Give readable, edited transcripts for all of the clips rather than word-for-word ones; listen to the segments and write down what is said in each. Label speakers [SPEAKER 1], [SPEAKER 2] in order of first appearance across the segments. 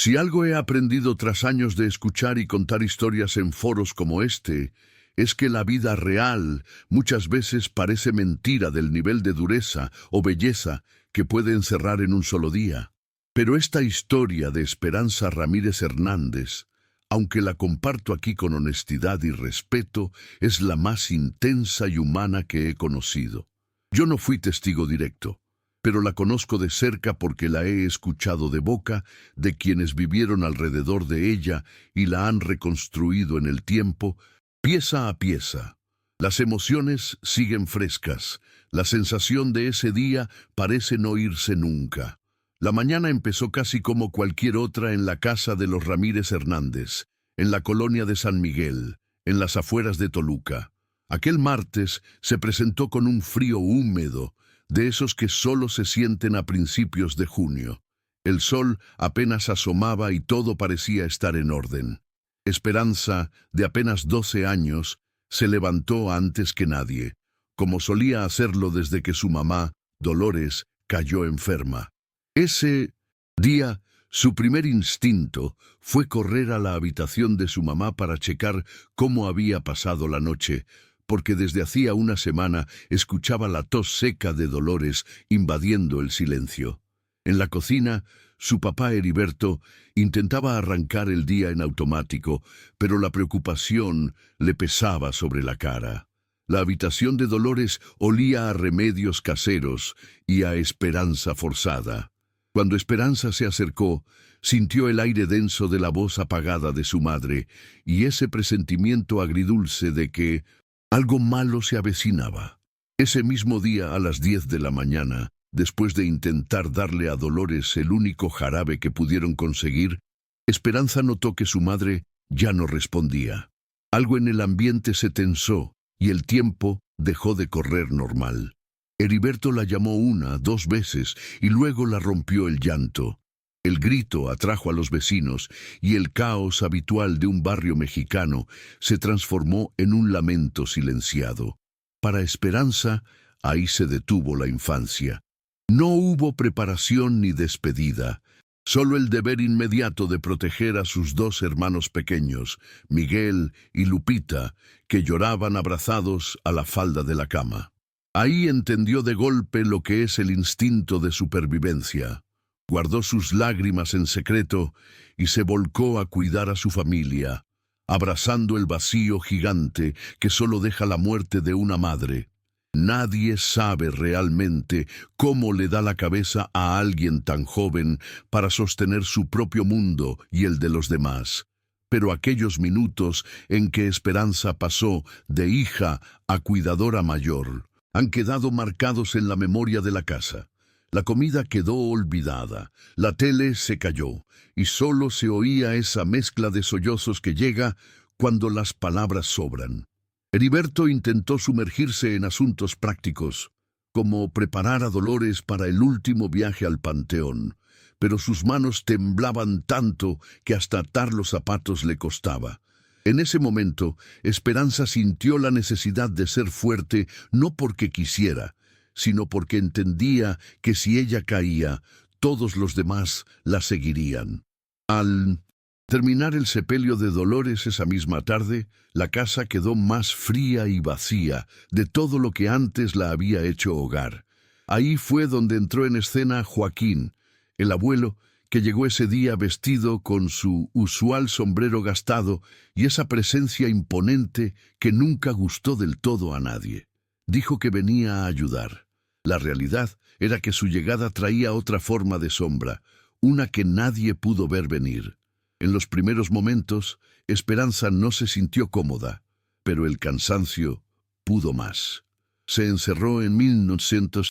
[SPEAKER 1] Si algo he aprendido tras años de escuchar y contar historias en foros como este, es que la vida real muchas veces parece mentira del nivel de dureza o belleza que puede encerrar en un solo día. Pero esta historia de Esperanza Ramírez Hernández, aunque la comparto aquí con honestidad y respeto, es la más intensa y humana que he conocido. Yo no fui testigo directo, pero la conozco de cerca porque la he escuchado de boca de quienes vivieron alrededor de ella y la han reconstruido en el tiempo, pieza a pieza. Las emociones siguen frescas, la sensación de ese día parece no irse nunca. La mañana empezó casi como cualquier otra en la casa de los Ramírez Hernández, en la colonia de San Miguel, en las afueras de Toluca. Aquel martes se presentó con un frío húmedo, de esos que solo se sienten a principios de junio. El sol apenas asomaba y todo parecía estar en orden. Esperanza, de apenas 12 años, se levantó antes que nadie, como solía hacerlo desde que su mamá, Dolores, cayó enferma. Ese día, su primer instinto fue correr a la habitación de su mamá para checar cómo había pasado la noche, porque desde hacía una semana escuchaba la tos seca de Dolores invadiendo el silencio. En la cocina, su papá Heriberto intentaba arrancar el día en automático, pero la preocupación le pesaba sobre la cara. La habitación de Dolores olía a remedios caseros y a esperanza forzada. Cuando Esperanza se acercó, sintió el aire denso de la voz apagada de su madre y ese presentimiento agridulce de que algo malo se avecinaba. Ese mismo día, a las 10 de la mañana, después de intentar darle a Dolores el único jarabe que pudieron conseguir, Esperanza notó que su madre ya no respondía. Algo en el ambiente se tensó y el tiempo dejó de correr normal. Heriberto la llamó 1, 2 veces y luego la rompió el llanto. El grito atrajo a los vecinos y el caos habitual de un barrio mexicano se transformó en un lamento silenciado. Para Esperanza, ahí se detuvo la infancia. No hubo preparación ni despedida, solo el deber inmediato de proteger a sus 2 hermanos pequeños, Miguel y Lupita, que lloraban abrazados a la falda de la cama. Ahí entendió de golpe lo que es el instinto de supervivencia. Guardó sus lágrimas en secreto y se volcó a cuidar a su familia, abrazando el vacío gigante que solo deja la muerte de una madre. Nadie sabe realmente cómo le da la cabeza a alguien tan joven para sostener su propio mundo y el de los demás. Pero aquellos minutos en que Esperanza pasó de hija a cuidadora mayor han quedado marcados en la memoria de la casa. La comida quedó olvidada, la tele se cayó, y solo se oía esa mezcla de sollozos que llega cuando las palabras sobran. Heriberto intentó sumergirse en asuntos prácticos, como preparar a Dolores para el último viaje al panteón, pero sus manos temblaban tanto que hasta atar los zapatos le costaba. En ese momento, Esperanza sintió la necesidad de ser fuerte no porque quisiera, sino porque entendía que si ella caía, todos los demás la seguirían. Al terminar el sepelio de Dolores esa misma tarde, la casa quedó más fría y vacía de todo lo que antes la había hecho hogar. Ahí fue donde entró en escena Joaquín, el abuelo, que llegó ese día vestido con su usual sombrero gastado y esa presencia imponente que nunca gustó del todo a nadie. Dijo que venía a ayudar. La realidad era que su llegada traía otra forma de sombra, una que nadie pudo ver venir. En los primeros momentos, Esperanza no se sintió cómoda, pero el cansancio pudo más. Se encerró en 1900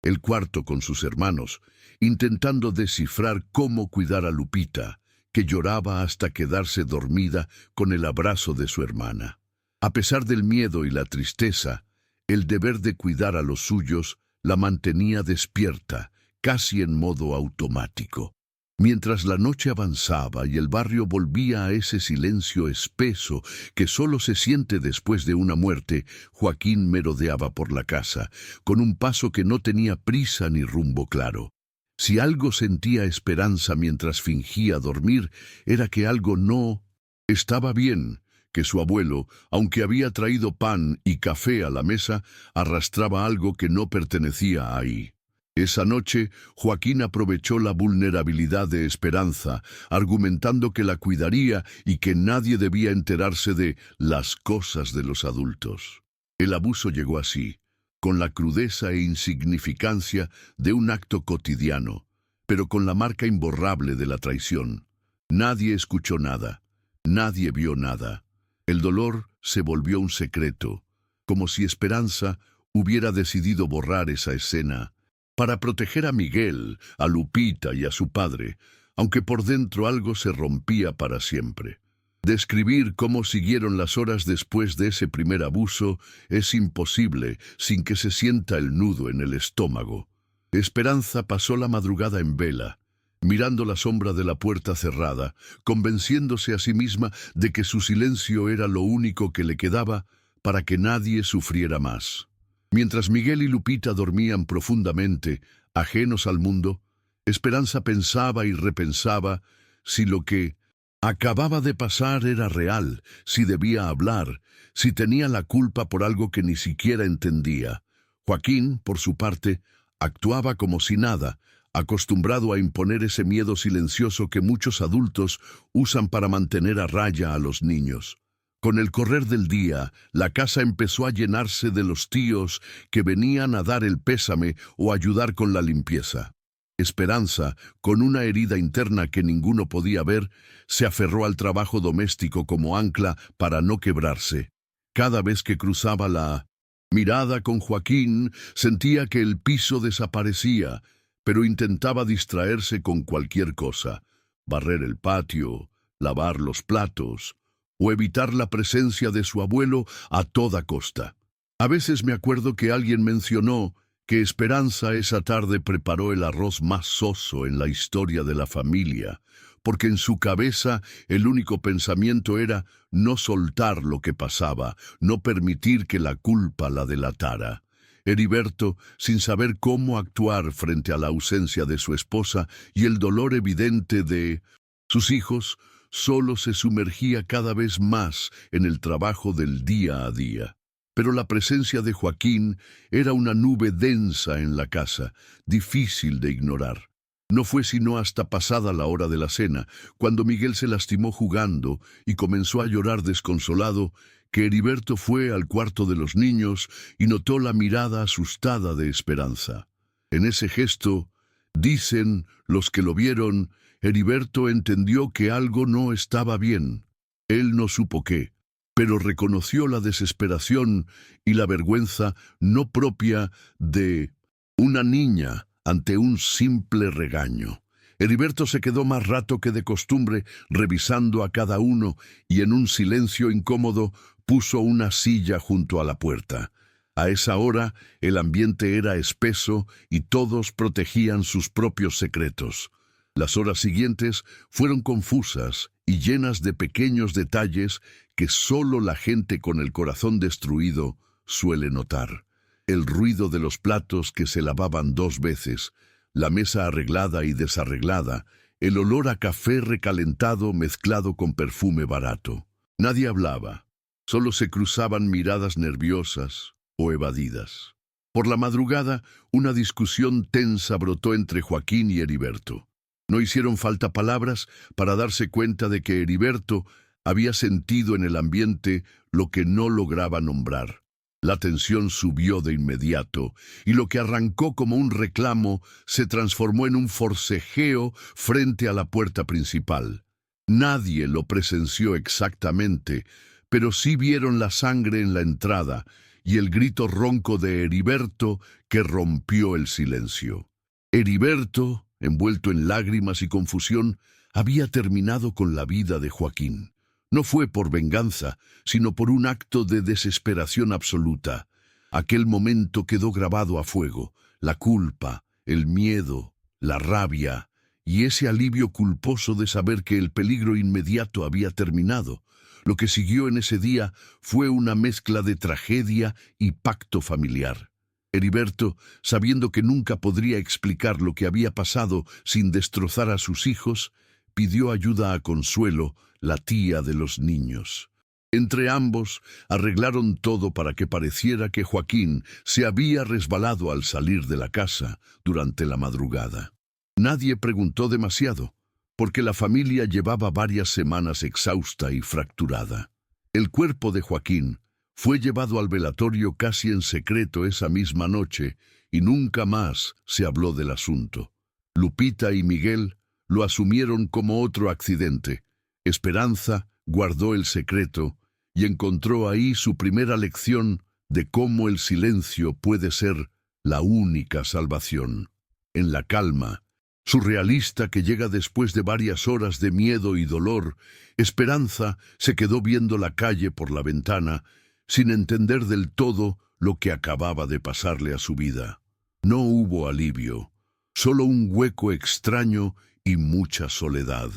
[SPEAKER 1] el cuarto con sus hermanos, intentando descifrar cómo cuidar a Lupita, que lloraba hasta quedarse dormida con el abrazo de su hermana. A pesar del miedo y la tristeza, el deber de cuidar a los suyos la mantenía despierta, casi en modo automático. Mientras la noche avanzaba y el barrio volvía a ese silencio espeso que solo se siente después de una muerte, Joaquín merodeaba por la casa, con un paso que no tenía prisa ni rumbo claro. Si algo sentía Esperanza mientras fingía dormir, era que algo no estaba bien, que su abuelo, aunque había traído pan y café a la mesa, arrastraba algo que no pertenecía ahí. Esa noche, Joaquín aprovechó la vulnerabilidad de Esperanza, argumentando que la cuidaría y que nadie debía enterarse de las cosas de los adultos. El abuso llegó así, con la crudeza e insignificancia de un acto cotidiano, pero con la marca imborrable de la traición. Nadie escuchó nada, nadie vio nada. El dolor se volvió un secreto, como si Esperanza hubiera decidido borrar esa escena para proteger a Miguel, a Lupita y a su padre, aunque por dentro algo se rompía para siempre. Describir cómo siguieron las horas después de ese primer abuso es imposible sin que se sienta el nudo en el estómago. Esperanza pasó la madrugada en vela, mirando la sombra de la puerta cerrada, convenciéndose a sí misma de que su silencio era lo único que le quedaba para que nadie sufriera más. Mientras Miguel y Lupita dormían profundamente, ajenos al mundo, Esperanza pensaba y repensaba si lo que acababa de pasar era real, si debía hablar, si tenía la culpa por algo que ni siquiera entendía. Joaquín, por su parte, actuaba como si nada, acostumbrado a imponer ese miedo silencioso que muchos adultos usan para mantener a raya a los niños. Con el correr del día, la casa empezó a llenarse de los tíos que venían a dar el pésame o ayudar con la limpieza. Esperanza, con una herida interna que ninguno podía ver, se aferró al trabajo doméstico como ancla para no quebrarse. Cada vez que cruzaba la mirada con Joaquín, sentía que el piso desaparecía, pero intentaba distraerse con cualquier cosa: barrer el patio, lavar los platos o evitar la presencia de su abuelo a toda costa. A veces me acuerdo que alguien mencionó que Esperanza esa tarde preparó el arroz más soso en la historia de la familia, porque en su cabeza el único pensamiento era no soltar lo que pasaba, no permitir que la culpa la delatara. Heriberto, sin saber cómo actuar frente a la ausencia de su esposa y el dolor evidente de sus hijos, solo se sumergía cada vez más en el trabajo del día a día. Pero la presencia de Joaquín era una nube densa en la casa, difícil de ignorar. No fue sino hasta pasada la hora de la cena, cuando Miguel se lastimó jugando y comenzó a llorar desconsolado, que Heriberto fue al cuarto de los niños y notó la mirada asustada de Esperanza. En ese gesto, dicen los que lo vieron, Heriberto entendió que algo no estaba bien. Él no supo qué, pero reconoció la desesperación y la vergüenza no propia de una niña ante un simple regaño. Heriberto se quedó más rato que de costumbre revisando a cada uno y en un silencio incómodo puso una silla junto a la puerta. A esa hora el ambiente era espeso y todos protegían sus propios secretos. Las horas siguientes fueron confusas y llenas de pequeños detalles que solo la gente con el corazón destruido suele notar. El ruido de los platos que se lavaban 2 veces, la mesa arreglada y desarreglada, el olor a café recalentado mezclado con perfume barato. Nadie hablaba, solo se cruzaban miradas nerviosas o evadidas. Por la madrugada, una discusión tensa brotó entre Joaquín y Heriberto. No hicieron falta palabras para darse cuenta de que Heriberto había sentido en el ambiente lo que no lograba nombrar. La tensión subió de inmediato, y lo que arrancó como un reclamo se transformó en un forcejeo frente a la puerta principal. Nadie lo presenció exactamente, pero sí vieron la sangre en la entrada y el grito ronco de Heriberto que rompió el silencio. Heriberto, envuelto en lágrimas y confusión, había terminado con la vida de Joaquín. No fue por venganza, sino por un acto de desesperación absoluta. Aquel momento quedó grabado a fuego: la culpa, el miedo, la rabia y ese alivio culposo de saber que el peligro inmediato había terminado. Lo que siguió en ese día fue una mezcla de tragedia y pacto familiar. Heriberto, sabiendo que nunca podría explicar lo que había pasado sin destrozar a sus hijos, pidió ayuda a Consuelo, la tía de los niños. Entre ambos arreglaron todo para que pareciera que Joaquín se había resbalado al salir de la casa durante la madrugada. Nadie preguntó demasiado, porque la familia llevaba varias semanas exhausta y fracturada. El cuerpo de Joaquín fue llevado al velatorio casi en secreto esa misma noche y nunca más se habló del asunto. Lupita y Miguel lo asumieron como otro accidente. Esperanza guardó el secreto y encontró ahí su primera lección de cómo el silencio puede ser la única salvación. En la calma surrealista que llega después de varias horas de miedo y dolor, Esperanza se quedó viendo la calle por la ventana, sin entender del todo lo que acababa de pasarle a su vida. No hubo alivio, solo un hueco extraño y mucha soledad.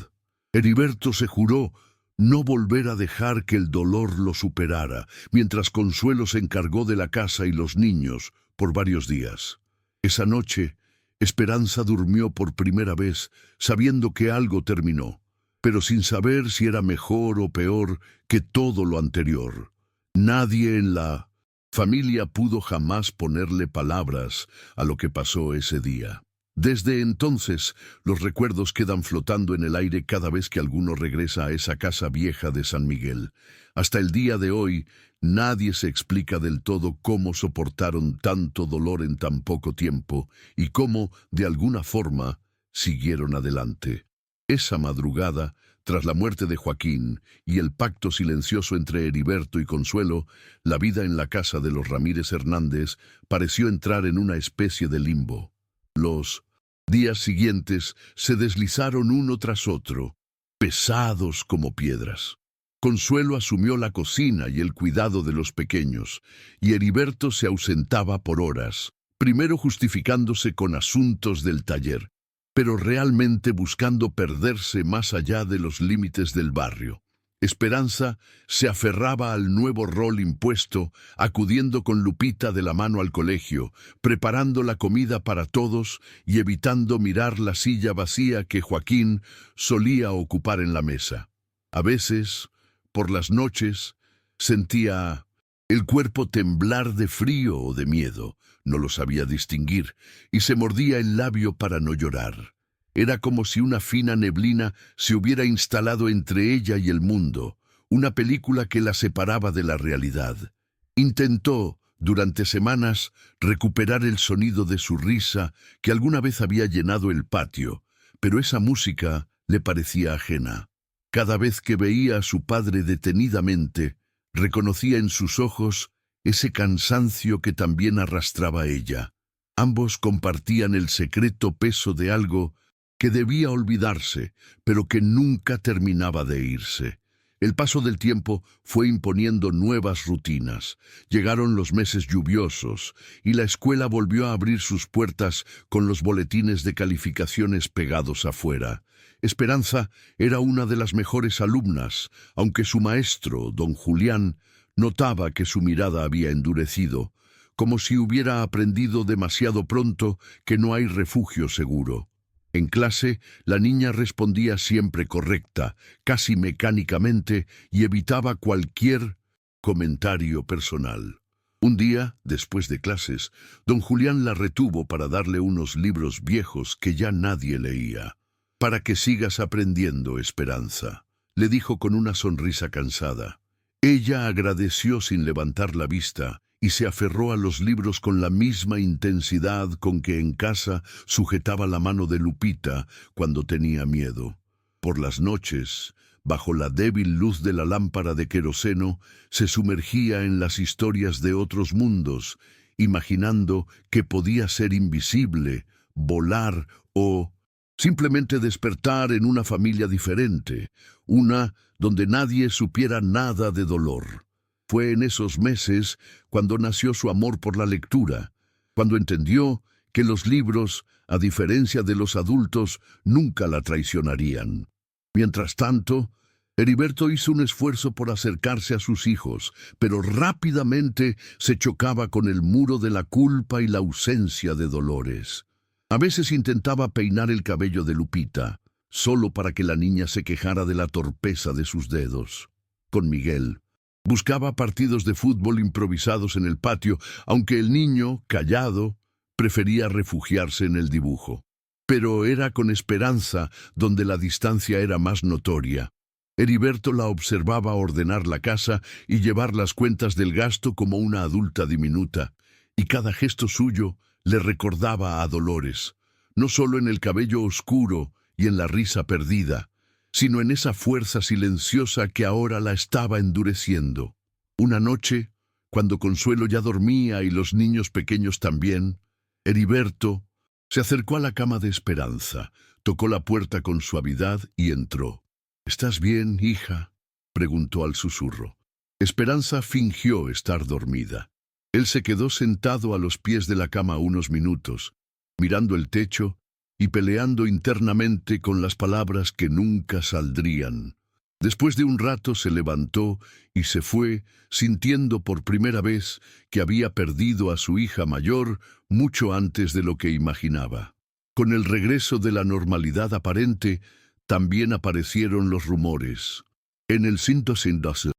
[SPEAKER 1] Heriberto se juró no volver a dejar que el dolor lo superara, mientras Consuelo se encargó de la casa y los niños por varios días. Esa noche, Esperanza durmió por primera vez, sabiendo que algo terminó, pero sin saber si era mejor o peor que todo lo anterior. Nadie en la familia pudo jamás ponerle palabras a lo que pasó ese día. Desde entonces, los recuerdos quedan flotando en el aire cada vez que alguno regresa a esa casa vieja de San Miguel. Hasta el día de hoy, nadie se explica del todo cómo soportaron tanto dolor en tan poco tiempo y cómo, de alguna forma, siguieron adelante. Esa madrugada, tras la muerte de Joaquín y el pacto silencioso entre Heriberto y Consuelo, la vida en la casa de los Ramírez Hernández pareció entrar en una especie de limbo. Los días siguientes se deslizaron uno tras otro, pesados como piedras. Consuelo asumió la cocina y el cuidado de los pequeños, y Heriberto se ausentaba por horas, primero justificándose con asuntos del taller, pero realmente buscando perderse más allá de los límites del barrio. Esperanza se aferraba al nuevo rol impuesto, acudiendo con Lupita de la mano al colegio, preparando la comida para todos y evitando mirar la silla vacía que Joaquín solía ocupar en la mesa. A veces, por las noches, sentía el cuerpo temblar de frío o de miedo, no lo sabía distinguir, y se mordía el labio para no llorar. Era como si una fina neblina se hubiera instalado entre ella y el mundo, una película que la separaba de la realidad. Intentó, durante semanas, recuperar el sonido de su risa que alguna vez había llenado el patio, pero esa música le parecía ajena. Cada vez que veía a su padre detenidamente, reconocía en sus ojos ese cansancio que también arrastraba ella. Ambos compartían el secreto peso de algo que debía olvidarse, pero que nunca terminaba de irse. El paso del tiempo fue imponiendo nuevas rutinas. Llegaron los meses lluviosos y la escuela volvió a abrir sus puertas con los boletines de calificaciones pegados afuera. Esperanza era una de las mejores alumnas, aunque su maestro, don Julián, notaba que su mirada había endurecido, como si hubiera aprendido demasiado pronto que no hay refugio seguro. En clase, la niña respondía siempre correcta, casi mecánicamente, y evitaba cualquier comentario personal. Un día, después de clases, don Julián la retuvo para darle unos libros viejos que ya nadie leía. «Para que sigas aprendiendo, Esperanza», le dijo con una sonrisa cansada. Ella agradeció sin levantar la vista y se aferró a los libros con la misma intensidad con que en casa sujetaba la mano de Lupita cuando tenía miedo. Por las noches, bajo la débil luz de la lámpara de queroseno, se sumergía en las historias de otros mundos, imaginando que podía ser invisible, volar o simplemente despertar en una familia diferente, una donde nadie supiera nada de dolor. Fue en esos meses cuando nació su amor por la lectura, cuando entendió que los libros, a diferencia de los adultos, nunca la traicionarían. Mientras tanto, Heriberto hizo un esfuerzo por acercarse a sus hijos, pero rápidamente se chocaba con el muro de la culpa y la ausencia de Dolores. A veces intentaba peinar el cabello de Lupita, solo para que la niña se quejara de la torpeza de sus dedos. Con Miguel, buscaba partidos de fútbol improvisados en el patio, aunque el niño, callado, prefería refugiarse en el dibujo. Pero era con Esperanza donde la distancia era más notoria. Heriberto la observaba ordenar la casa y llevar las cuentas del gasto como una adulta diminuta, y cada gesto suyo le recordaba a Dolores, no solo en el cabello oscuro y en la risa perdida, sino en esa fuerza silenciosa que ahora la estaba endureciendo. Una noche, cuando Consuelo ya dormía y los niños pequeños también, Heriberto se acercó a la cama de Esperanza, tocó la puerta con suavidad y entró. «¿Estás bien, hija?», preguntó al susurro. Esperanza fingió estar dormida. Él se quedó sentado a los pies de la cama unos minutos, mirando el techo y peleando internamente con las palabras que nunca saldrían. Después de un rato se levantó y se fue, sintiendo por primera vez que había perdido a su hija mayor mucho antes de lo que imaginaba. Con el regreso de la normalidad aparente, también aparecieron los rumores. En el 112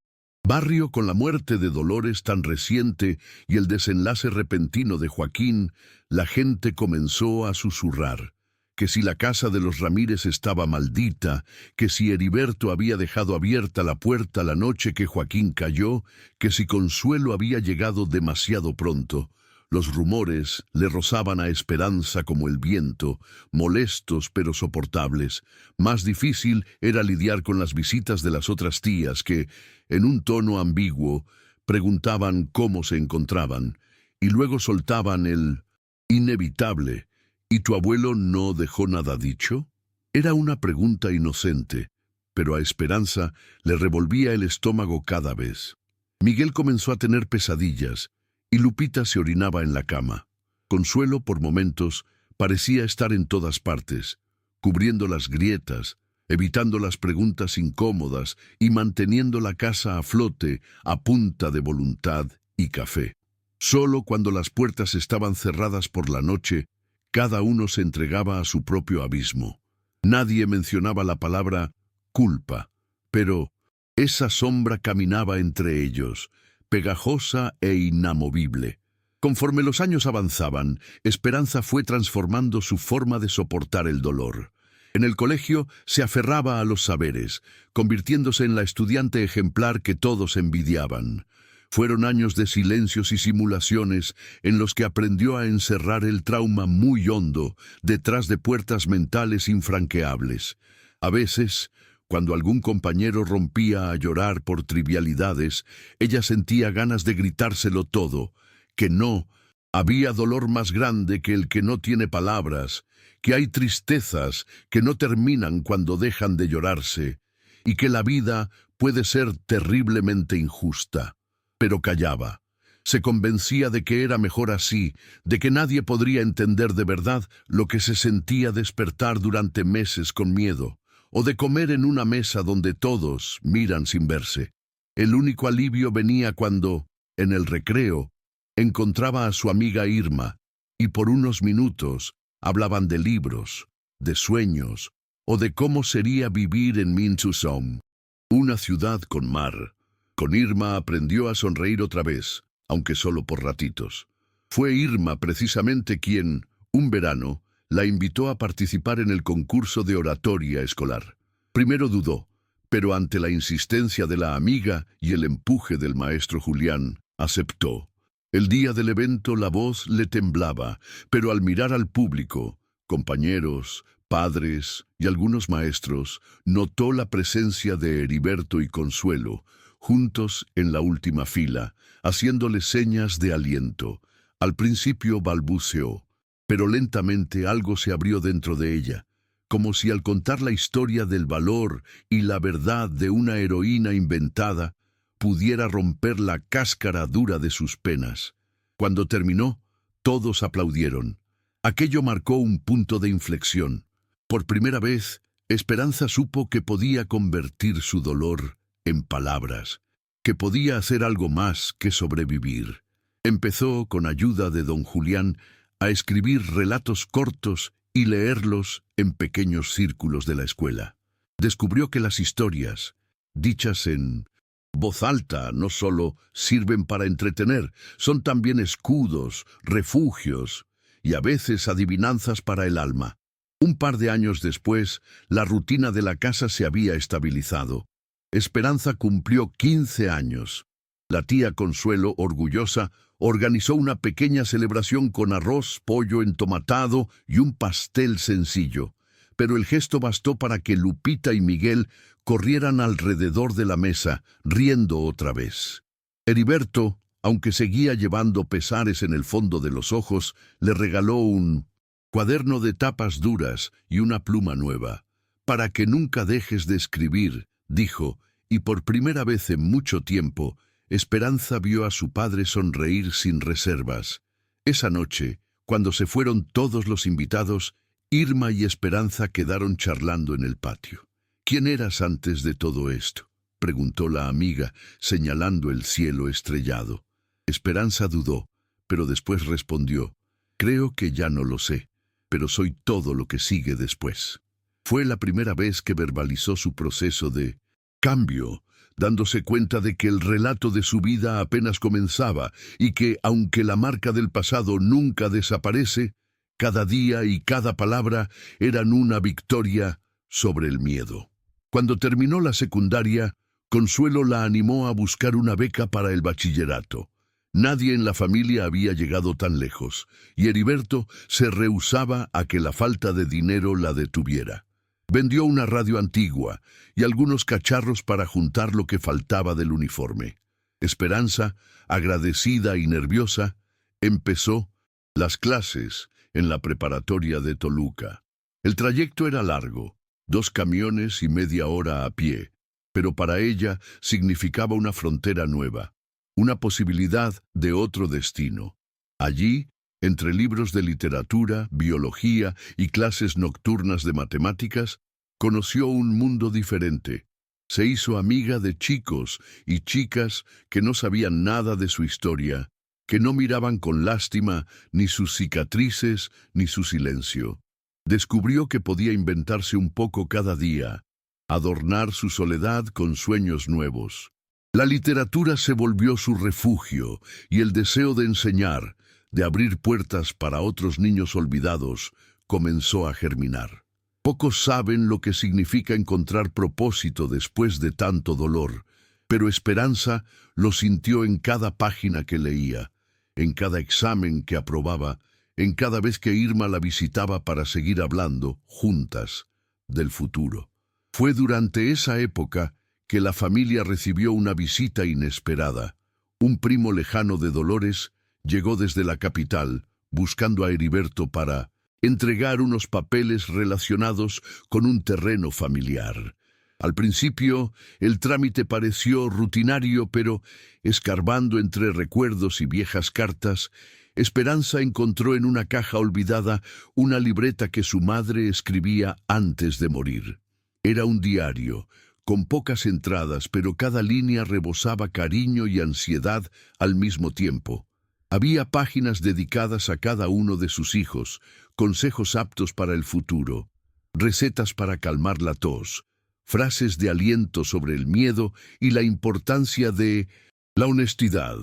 [SPEAKER 1] barrio, con la muerte de Dolores tan reciente y el desenlace repentino de Joaquín, la gente comenzó a susurrar que si la casa de los Ramírez estaba maldita, que si Heriberto había dejado abierta la puerta la noche que Joaquín cayó, que si Consuelo había llegado demasiado pronto. Los rumores le rozaban a Esperanza como el viento, molestos pero soportables. Más difícil era lidiar con las visitas de las otras tías que, en un tono ambiguo, preguntaban cómo se encontraban, y luego soltaban el inevitable: «¿Y tu abuelo no dejó nada dicho?». Era una pregunta inocente, pero a Esperanza le revolvía el estómago cada vez. Miguel comenzó a tener pesadillas, y Lupita se orinaba en la cama. Consuelo, por momentos, parecía estar en todas partes, cubriendo las grietas, evitando las preguntas incómodas y manteniendo la casa a flote a punta de voluntad y café. Solo cuando las puertas estaban cerradas por la noche, cada uno se entregaba a su propio abismo. Nadie mencionaba la palabra culpa, pero esa sombra caminaba entre ellos, pegajosa e inamovible. Conforme los años avanzaban, Esperanza fue transformando su forma de soportar el dolor. En el colegio se aferraba a los saberes, convirtiéndose en la estudiante ejemplar que todos envidiaban. Fueron años de silencios y simulaciones en los que aprendió a encerrar el trauma muy hondo detrás de puertas mentales infranqueables. A veces, cuando algún compañero rompía a llorar por trivialidades, ella sentía ganas de gritárselo todo, que no había dolor más grande que el que no tiene palabras, que hay tristezas que no terminan cuando dejan de llorarse, y que la vida puede ser terriblemente injusta. Pero callaba. Se convencía de que era mejor así, de que nadie podría entender de verdad lo que se sentía despertar durante meses con miedo, o de comer en una mesa donde todos miran sin verse. El único alivio venía cuando, en el recreo, encontraba a su amiga Irma, y por unos minutos hablaban de libros, de sueños, o de cómo sería vivir en Mintusom, una ciudad con mar. Con Irma aprendió a sonreír otra vez, aunque solo por ratitos. Fue Irma precisamente quien, un verano, la invitó a participar en el concurso de oratoria escolar. Primero dudó, pero ante la insistencia de la amiga y el empuje del maestro Julián, aceptó. El día del evento la voz le temblaba, pero al mirar al público, compañeros, padres y algunos maestros, notó la presencia de Heriberto y Consuelo, juntos en la última fila, haciéndole señas de aliento. Al principio balbuceó, pero lentamente algo se abrió dentro de ella, como si al contar la historia del valor y la verdad de una heroína inventada, pudiera romper la cáscara dura de sus penas. Cuando terminó, todos aplaudieron. Aquello marcó un punto de inflexión. Por primera vez, Esperanza supo que podía convertir su dolor en palabras, que podía hacer algo más que sobrevivir. Empezó, con ayuda de don Julián, a escribir relatos cortos y leerlos en pequeños círculos de la escuela. Descubrió que las historias, dichas en voz alta, no solo sirven para entretener, son también escudos, refugios y a veces adivinanzas para el alma. Un par de años después, la rutina de la casa se había estabilizado. Esperanza cumplió 15 años. La tía Consuelo, orgullosa, organizó una pequeña celebración con arroz, pollo entomatado y un pastel sencillo. Pero el gesto bastó para que Lupita y Miguel corrieran alrededor de la mesa, riendo otra vez. Heriberto, aunque seguía llevando pesares en el fondo de los ojos, le regaló un cuaderno de tapas duras y una pluma nueva. «Para que nunca dejes de escribir», dijo, y por primera vez en mucho tiempo, Esperanza vio a su padre sonreír sin reservas. Esa noche, cuando se fueron todos los invitados, Irma y Esperanza quedaron charlando en el patio. «¿Quién eras antes de todo esto?», preguntó la amiga, señalando el cielo estrellado. Esperanza dudó, pero después respondió: «Creo que ya no lo sé, pero soy todo lo que sigue después». Fue la primera vez que verbalizó su proceso de cambio, dándose cuenta de que el relato de su vida apenas comenzaba y que, aunque la marca del pasado nunca desaparece, cada día y cada palabra eran una victoria sobre el miedo. Cuando terminó la secundaria, Consuelo la animó a buscar una beca para el bachillerato. Nadie en la familia había llegado tan lejos, y Heriberto se rehusaba a que la falta de dinero la detuviera. Vendió una radio antigua y algunos cacharros para juntar lo que faltaba del uniforme. Esperanza, agradecida y nerviosa, empezó las clases en la preparatoria de Toluca. El trayecto era largo, 2 camiones y media hora a pie, pero para ella significaba una frontera nueva, una posibilidad de otro destino. Allí, entre libros de literatura, biología y clases nocturnas de matemáticas, conoció un mundo diferente. Se hizo amiga de chicos y chicas que no sabían nada de su historia, que no miraban con lástima ni sus cicatrices ni su silencio. Descubrió que podía inventarse un poco cada día, adornar su soledad con sueños nuevos. La literatura se volvió su refugio y el deseo de enseñar, de abrir puertas para otros niños olvidados, comenzó a germinar. Pocos saben lo que significa encontrar propósito después de tanto dolor, pero Esperanza lo sintió en cada página que leía, en cada examen que aprobaba, en cada vez que Irma la visitaba para seguir hablando, juntas, del futuro. Fue durante esa época que la familia recibió una visita inesperada. Un primo lejano de Dolores llegó desde la capital, buscando a Heriberto para entregar unos papeles relacionados con un terreno familiar. Al principio, el trámite pareció rutinario, pero, escarbando entre recuerdos y viejas cartas, Esperanza encontró en una caja olvidada una libreta que su madre escribía antes de morir. Era un diario, con pocas entradas, pero cada línea rebosaba cariño y ansiedad al mismo tiempo. Había páginas dedicadas a cada uno de sus hijos, consejos aptos para el futuro, recetas para calmar la tos, frases de aliento sobre el miedo y la importancia de la honestidad.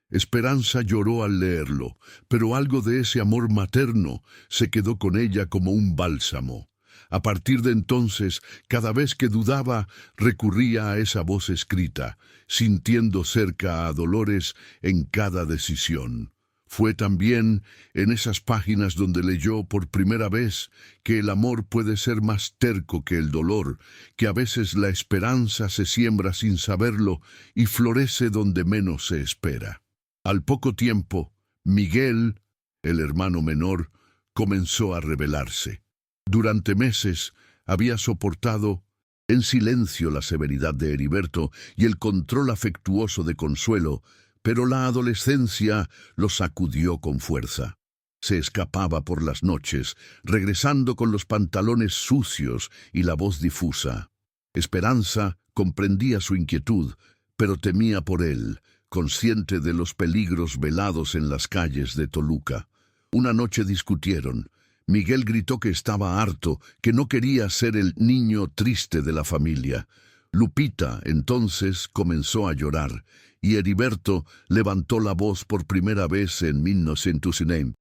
[SPEAKER 1] Esperanza lloró al leerlo, pero algo de ese amor materno se quedó con ella como un bálsamo. A partir de entonces, cada vez que dudaba, recurría a esa voz escrita, sintiendo cerca a Dolores en cada decisión. Fue también en esas páginas donde leyó por primera vez que el amor puede ser más terco que el dolor, que a veces la esperanza se siembra sin saberlo y florece donde menos se espera. Al poco tiempo, Miguel, el hermano menor, comenzó a rebelarse. Durante meses había soportado en silencio la severidad de Heriberto y el control afectuoso de Consuelo, pero la adolescencia lo sacudió con fuerza. Se escapaba por las noches, regresando con los pantalones sucios y la voz difusa. Esperanza comprendía su inquietud, pero temía por él, consciente de los peligros velados en las calles de Toluca. Una noche discutieron. Miguel gritó que estaba harto, que no quería ser el niño triste de la familia. Lupita, entonces, comenzó a llorar, y Heriberto levantó la voz por primera vez en 1909.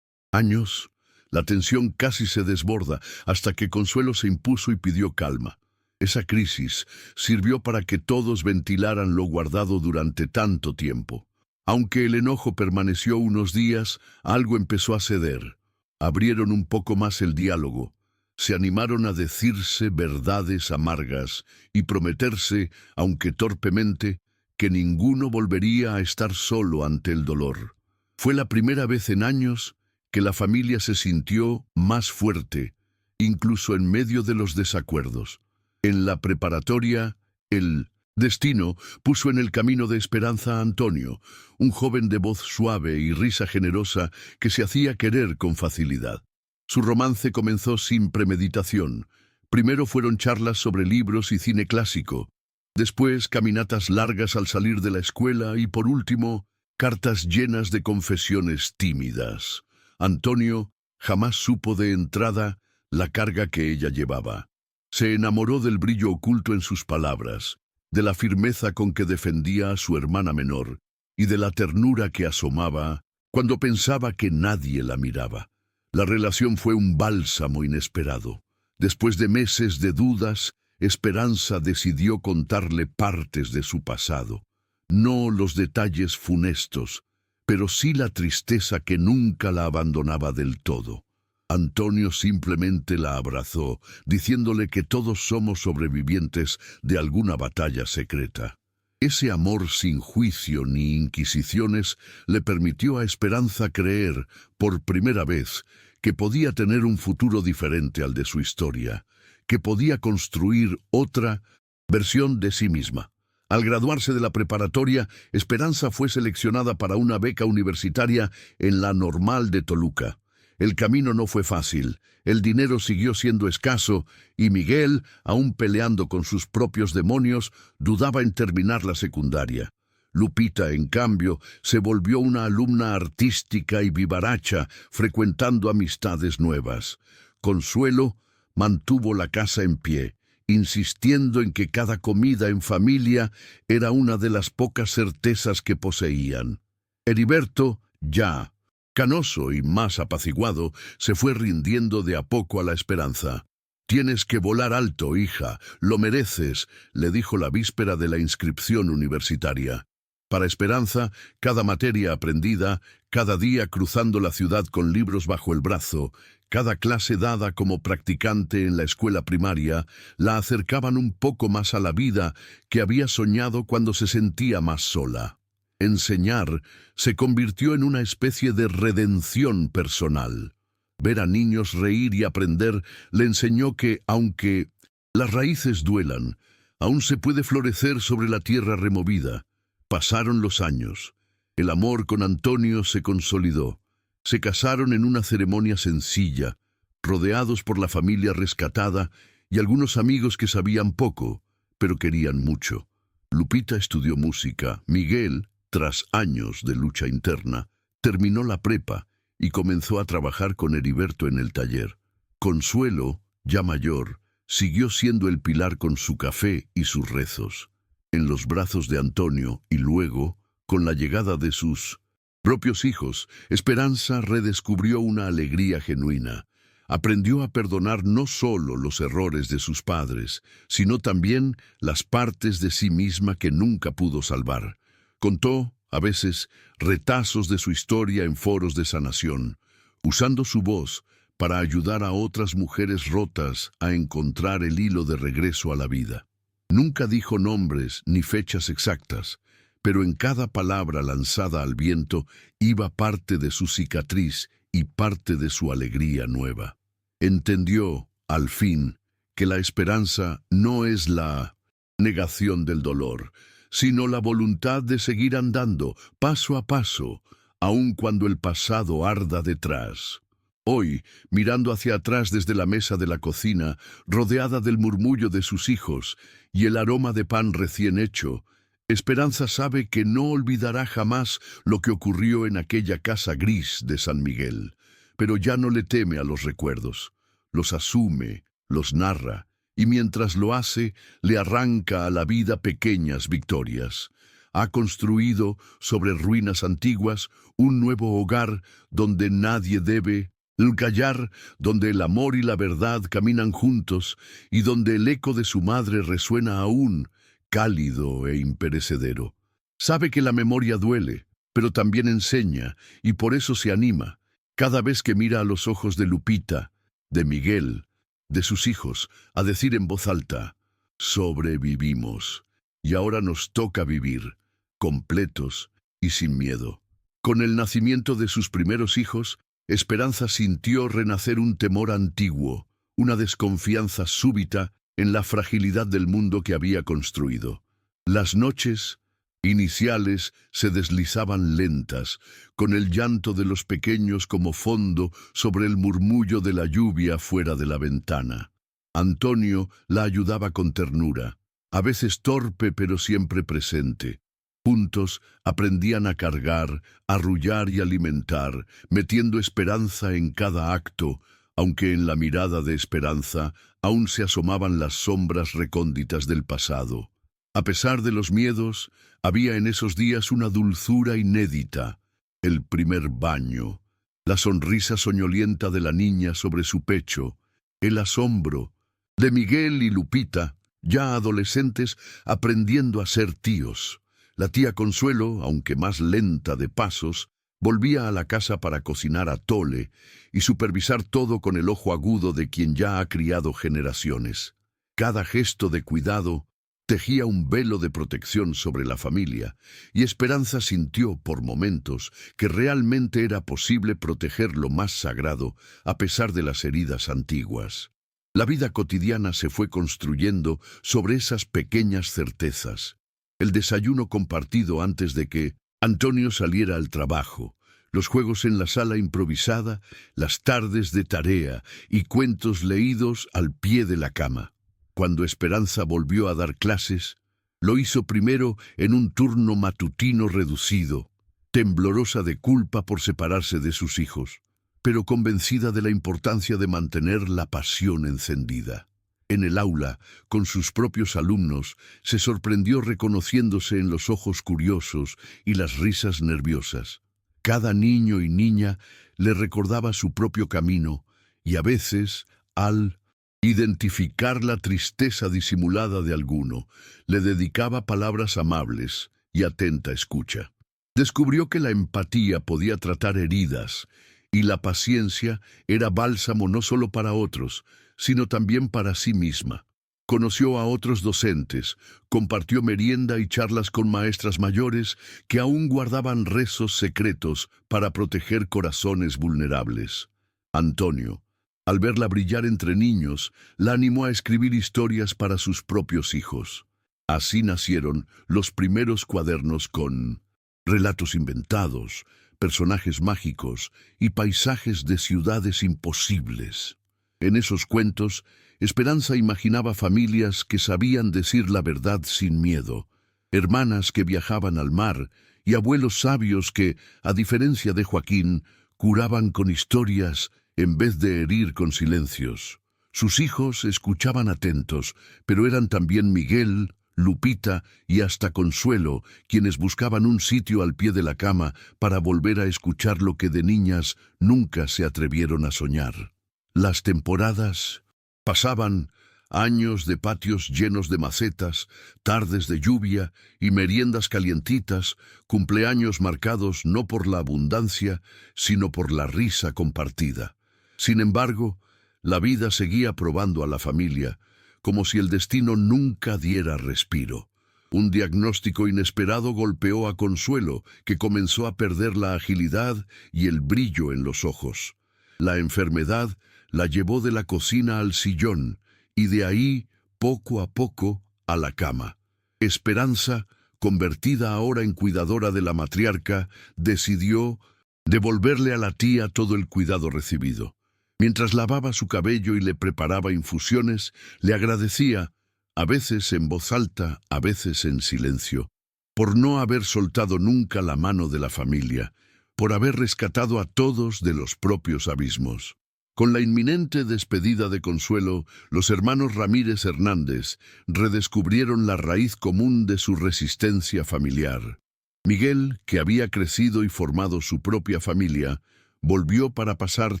[SPEAKER 1] Años, la tensión casi se desborda, hasta que Consuelo se impuso y pidió calma. Esa crisis sirvió para que todos ventilaran lo guardado durante tanto tiempo. Aunque el enojo permaneció unos días, algo empezó a ceder. Abrieron un poco más el diálogo. Se animaron a decirse verdades amargas y prometerse, aunque torpemente, que ninguno volvería a estar solo ante el dolor. Fue la primera vez en años que la familia se sintió más fuerte, incluso en medio de los desacuerdos. En la preparatoria, el destino puso en el camino de esperanza a Antonio, un joven de voz suave y risa generosa que se hacía querer con facilidad. Su romance comenzó sin premeditación. Primero fueron charlas sobre libros y cine clásico, después caminatas largas al salir de la escuela y, por último, cartas llenas de confesiones tímidas. Antonio jamás supo de entrada la carga que ella llevaba. Se enamoró del brillo oculto en sus palabras, de la firmeza con que defendía a su hermana menor y de la ternura que asomaba cuando pensaba que nadie la miraba. La relación fue un bálsamo inesperado. Después de meses de dudas, Esperanza decidió contarle partes de su pasado. No los detalles funestos, pero sí la tristeza que nunca la abandonaba del todo. Antonio simplemente la abrazó, diciéndole que todos somos sobrevivientes de alguna batalla secreta. Ese amor sin juicio ni inquisiciones le permitió a Esperanza creer, por primera vez, que podía tener un futuro diferente al de su historia, que podía construir otra versión de sí misma. Al graduarse de la preparatoria, Esperanza fue seleccionada para una beca universitaria en la Normal de Toluca. El camino no fue fácil, el dinero siguió siendo escaso y Miguel, aún peleando con sus propios demonios, dudaba en terminar la secundaria. Lupita, en cambio, se volvió una alumna artística y vivaracha, frecuentando amistades nuevas. Consuelo mantuvo la casa en pie, insistiendo en que cada comida en familia era una de las pocas certezas que poseían. Heriberto, ya canoso y más apaciguado, se fue rindiendo de a poco a la esperanza. «Tienes que volar alto, hija, lo mereces», le dijo la víspera de la inscripción universitaria. Para Esperanza, cada materia aprendida, cada día cruzando la ciudad con libros bajo el brazo, cada clase dada como practicante en la escuela primaria, la acercaban un poco más a la vida que había soñado cuando se sentía más sola. Enseñar se convirtió en una especie de redención personal. Ver a niños reír y aprender le enseñó que, aunque las raíces duelan, aún se puede florecer sobre la tierra removida. Pasaron los años. El amor con Antonio se consolidó. Se casaron en una ceremonia sencilla, rodeados por la familia rescatada y algunos amigos que sabían poco, pero querían mucho. Lupita estudió música. Miguel, tras años de lucha interna, terminó la prepa y comenzó a trabajar con Heriberto en el taller. Consuelo, ya mayor, siguió siendo el pilar con su café y sus rezos. En los brazos de Antonio y luego, con la llegada de sus propios hijos, Esperanza redescubrió una alegría genuina. Aprendió a perdonar no solo los errores de sus padres, sino también las partes de sí misma que nunca pudo salvar. Contó, a veces, retazos de su historia en foros de sanación, usando su voz para ayudar a otras mujeres rotas a encontrar el hilo de regreso a la vida. Nunca dijo nombres ni fechas exactas, pero en cada palabra lanzada al viento iba parte de su cicatriz y parte de su alegría nueva. Entendió, al fin, que la esperanza no es la negación del dolor, sino la voluntad de seguir andando, paso a paso, aun cuando el pasado arda detrás. Hoy, mirando hacia atrás desde la mesa de la cocina, rodeada del murmullo de sus hijos y el aroma de pan recién hecho, Esperanza sabe que no olvidará jamás lo que ocurrió en aquella casa gris de San Miguel, pero ya no le teme a los recuerdos. Los asume, los narra, y mientras lo hace, le arranca a la vida pequeñas victorias. Ha construido, sobre ruinas antiguas, un nuevo hogar donde nadie debe callar, donde el amor y la verdad caminan juntos y donde el eco de su madre resuena aún, cálido e imperecedero. Sabe que la memoria duele, pero también enseña, y por eso se anima, cada vez que mira a los ojos de Lupita, de Miguel, de sus hijos, a decir en voz alta: sobrevivimos, y ahora nos toca vivir, completos y sin miedo. Con el nacimiento de sus primeros hijos, Esperanza sintió renacer un temor antiguo, una desconfianza súbita en la fragilidad del mundo que había construido. Las noches iniciales se deslizaban lentas, con el llanto de los pequeños como fondo sobre el murmullo de la lluvia fuera de la ventana. Antonio la ayudaba con ternura, a veces torpe pero siempre presente. Juntos aprendían a cargar, arrullar y alimentar, metiendo esperanza en cada acto, aunque en la mirada de Esperanza aún se asomaban las sombras recónditas del pasado. A pesar de los miedos, había en esos días una dulzura inédita: el primer baño, la sonrisa soñolienta de la niña sobre su pecho, el asombro de Miguel y Lupita, ya adolescentes, aprendiendo a ser tíos. La tía Consuelo, aunque más lenta de pasos, volvía a la casa para cocinar atole y supervisar todo con el ojo agudo de quien ya ha criado generaciones. Cada gesto de cuidado tejía un velo de protección sobre la familia, y Esperanza sintió por momentos que realmente era posible proteger lo más sagrado a pesar de las heridas antiguas. La vida cotidiana se fue construyendo sobre esas pequeñas certezas. El desayuno compartido antes de que Antonio saliera al trabajo, los juegos en la sala improvisada, las tardes de tarea y cuentos leídos al pie de la cama. Cuando Esperanza volvió a dar clases, lo hizo primero en un turno matutino reducido, temblorosa de culpa por separarse de sus hijos, pero convencida de la importancia de mantener la pasión encendida. En el aula, con sus propios alumnos, se sorprendió reconociéndose en los ojos curiosos y las risas nerviosas. Cada niño y niña le recordaba su propio camino, y a veces, al identificar la tristeza disimulada de alguno, le dedicaba palabras amables y atenta escucha. Descubrió que la empatía podía tratar heridas, y la paciencia era bálsamo no solo para otros, sino también para sí misma. Conoció a otros docentes, compartió merienda y charlas con maestras mayores que aún guardaban rezos secretos para proteger corazones vulnerables. Antonio, al verla brillar entre niños, la animó a escribir historias para sus propios hijos. Así nacieron los primeros cuadernos con relatos inventados, personajes mágicos y paisajes de ciudades imposibles. En esos cuentos, Esperanza imaginaba familias que sabían decir la verdad sin miedo, hermanas que viajaban al mar y abuelos sabios que, a diferencia de Joaquín, curaban con historias en vez de herir con silencios. Sus hijos escuchaban atentos, pero eran también Miguel, Lupita y hasta Consuelo, quienes buscaban un sitio al pie de la cama para volver a escuchar lo que de niñas nunca se atrevieron a soñar. Las temporadas pasaban, años de patios llenos de macetas, tardes de lluvia y meriendas calientitas, cumpleaños marcados no por la abundancia, sino por la risa compartida. Sin embargo, la vida seguía probando a la familia, como si el destino nunca diera respiro. Un diagnóstico inesperado golpeó a Consuelo, que comenzó a perder la agilidad y el brillo en los ojos. La enfermedad la llevó de la cocina al sillón y de ahí, poco a poco, a la cama. Esperanza, convertida ahora en cuidadora de la matriarca, decidió devolverle a la tía todo el cuidado recibido. Mientras lavaba su cabello y le preparaba infusiones, le agradecía, a veces en voz alta, a veces en silencio, por no haber soltado nunca la mano de la familia, por haber rescatado a todos de los propios abismos. Con la inminente despedida de Consuelo, los hermanos Ramírez Hernández redescubrieron la raíz común de su resistencia familiar. Miguel, que había crecido y formado su propia familia, volvió para pasar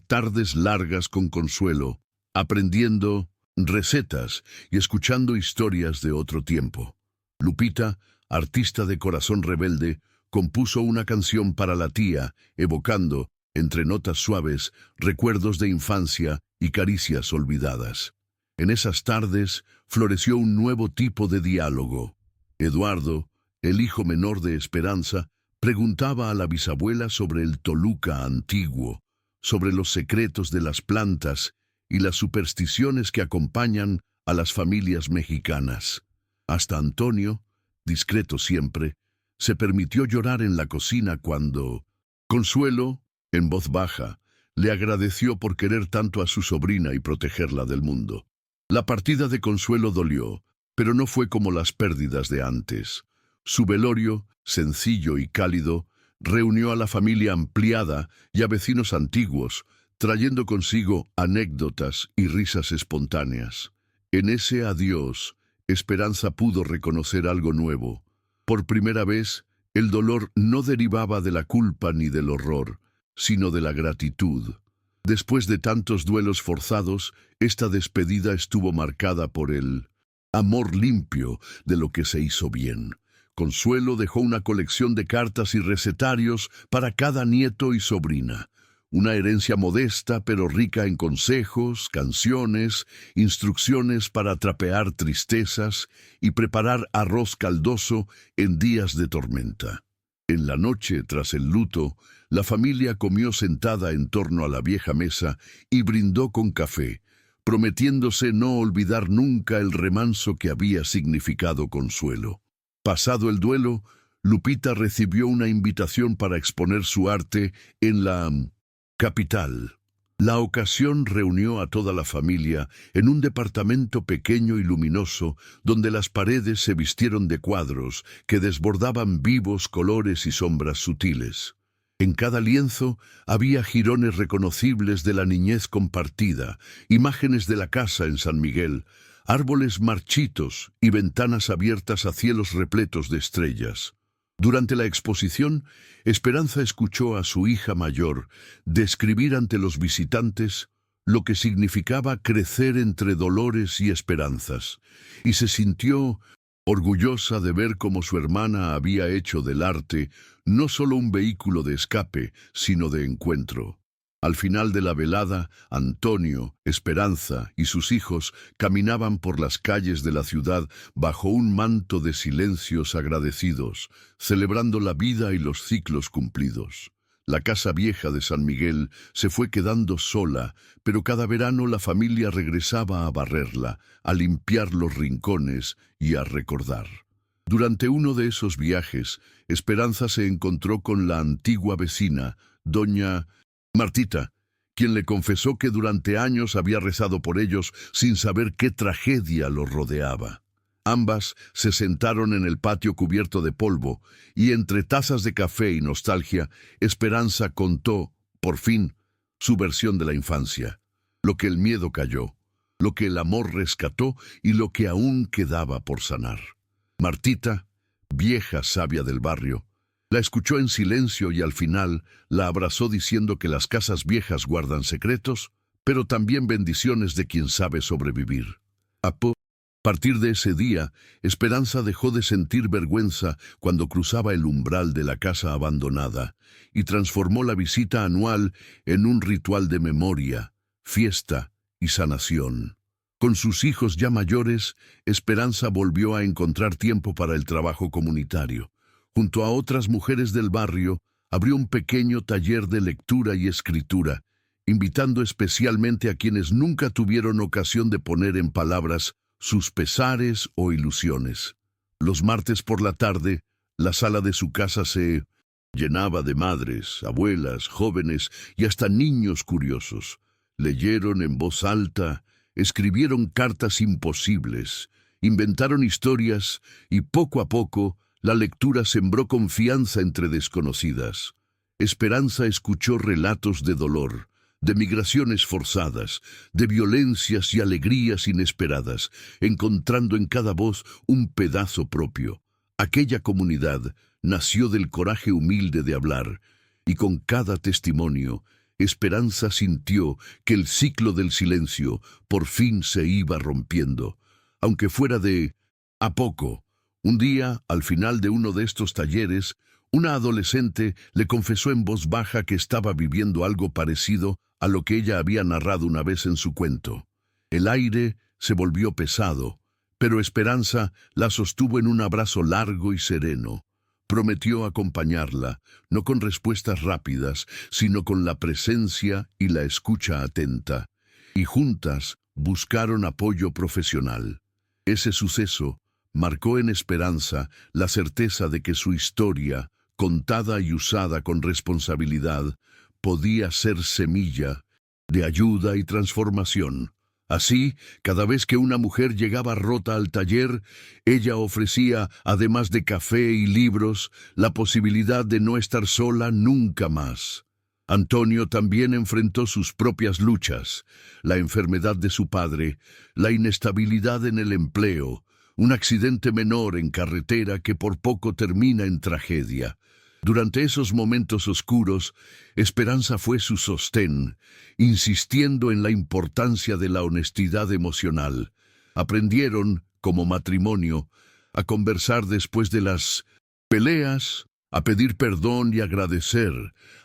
[SPEAKER 1] tardes largas con Consuelo, aprendiendo recetas y escuchando historias de otro tiempo. Lupita, artista de corazón rebelde, compuso una canción para la tía, evocando, entre notas suaves, recuerdos de infancia y caricias olvidadas. En esas tardes floreció un nuevo tipo de diálogo. Eduardo, el hijo menor de Esperanza, preguntaba a la bisabuela sobre el Toluca antiguo, sobre los secretos de las plantas y las supersticiones que acompañan a las familias mexicanas. Hasta Antonio, discreto siempre, se permitió llorar en la cocina cuando Consuelo, en voz baja, le agradeció por querer tanto a su sobrina y protegerla del mundo. La partida de Consuelo dolió, pero no fue como las pérdidas de antes. Su velorio, sencillo y cálido, reunió a la familia ampliada y a vecinos antiguos, trayendo consigo anécdotas y risas espontáneas. En ese adiós, Esperanza pudo reconocer algo nuevo. Por primera vez, el dolor no derivaba de la culpa ni del horror, sino de la gratitud. Después de tantos duelos forzados, esta despedida estuvo marcada por el amor limpio de lo que se hizo bien. Consuelo dejó una colección de cartas y recetarios para cada nieto y sobrina. Una herencia modesta pero rica en consejos, canciones, instrucciones para trapear tristezas y preparar arroz caldoso en días de tormenta. En la noche, tras el luto, la familia comió sentada en torno a la vieja mesa y brindó con café, prometiéndose no olvidar nunca el remanso que había significado Consuelo. Pasado el duelo, Lupita recibió una invitación para exponer su arte en la capital. La ocasión reunió a toda la familia en un departamento pequeño y luminoso donde las paredes se vistieron de cuadros que desbordaban vivos colores y sombras sutiles. En cada lienzo había jirones reconocibles de la niñez compartida, imágenes de la casa en San Miguel, árboles marchitos y ventanas abiertas a cielos repletos de estrellas. Durante la exposición, Esperanza escuchó a su hija mayor describir ante los visitantes lo que significaba crecer entre dolores y esperanzas, y se sintió orgullosa de ver cómo su hermana había hecho del arte no solo un vehículo de escape, sino de encuentro. Al final de la velada, Antonio, Esperanza y sus hijos caminaban por las calles de la ciudad bajo un manto de silencios agradecidos, celebrando la vida y los ciclos cumplidos. La casa vieja de San Miguel se fue quedando sola, pero cada verano la familia regresaba a barrerla, a limpiar los rincones y a recordar. Durante uno de esos viajes, Esperanza se encontró con la antigua vecina, doña Martita, quien le confesó que durante años había rezado por ellos sin saber qué tragedia los rodeaba. Ambas se sentaron en el patio cubierto de polvo y entre tazas de café y nostalgia, Esperanza contó, por fin, su versión de la infancia, lo que el miedo calló, lo que el amor rescató y lo que aún quedaba por sanar. Martita, vieja sabia del barrio, la escuchó en silencio y al final la abrazó diciendo que las casas viejas guardan secretos, pero también bendiciones de quien sabe sobrevivir. A partir de ese día, Esperanza dejó de sentir vergüenza cuando cruzaba el umbral de la casa abandonada y transformó la visita anual en un ritual de memoria, fiesta y sanación. Con sus hijos ya mayores, Esperanza volvió a encontrar tiempo para el trabajo comunitario. Junto a otras mujeres del barrio, abrió un pequeño taller de lectura y escritura, invitando especialmente a quienes nunca tuvieron ocasión de poner en palabras sus pesares o ilusiones. Los martes por la tarde, la sala de su casa se Llenaba de madres, abuelas, jóvenes y hasta niños curiosos. Leyeron en voz alta, escribieron cartas imposibles, inventaron historias y poco a poco la lectura sembró confianza entre desconocidas. Esperanza escuchó relatos de dolor, de migraciones forzadas, de violencias y alegrías inesperadas, encontrando en cada voz un pedazo propio. Aquella comunidad nació del coraje humilde de hablar, y con cada testimonio, Esperanza sintió que el ciclo del silencio por fin se iba rompiendo, aunque fuera de a poco. Un día, al final de uno de estos talleres, una adolescente le confesó en voz baja que estaba viviendo algo parecido a lo que ella había narrado una vez en su cuento. El aire se volvió pesado, pero Esperanza la sostuvo en un abrazo largo y sereno. Prometió acompañarla, no con respuestas rápidas, sino con la presencia y la escucha atenta. Y juntas buscaron apoyo profesional. Ese suceso marcó en Esperanza la certeza de que su historia, contada y usada con responsabilidad, podía ser semilla de ayuda y transformación. Así, cada vez que una mujer llegaba rota al taller, ella ofrecía, además de café y libros, la posibilidad de no estar sola nunca más. Antonio también enfrentó sus propias luchas, la enfermedad de su padre, la inestabilidad en el empleo, un accidente menor en carretera que por poco termina en tragedia. Durante esos momentos oscuros, Esperanza fue su sostén, insistiendo en la importancia de la honestidad emocional. Aprendieron, como matrimonio, a conversar después de las peleas, a pedir perdón y agradecer,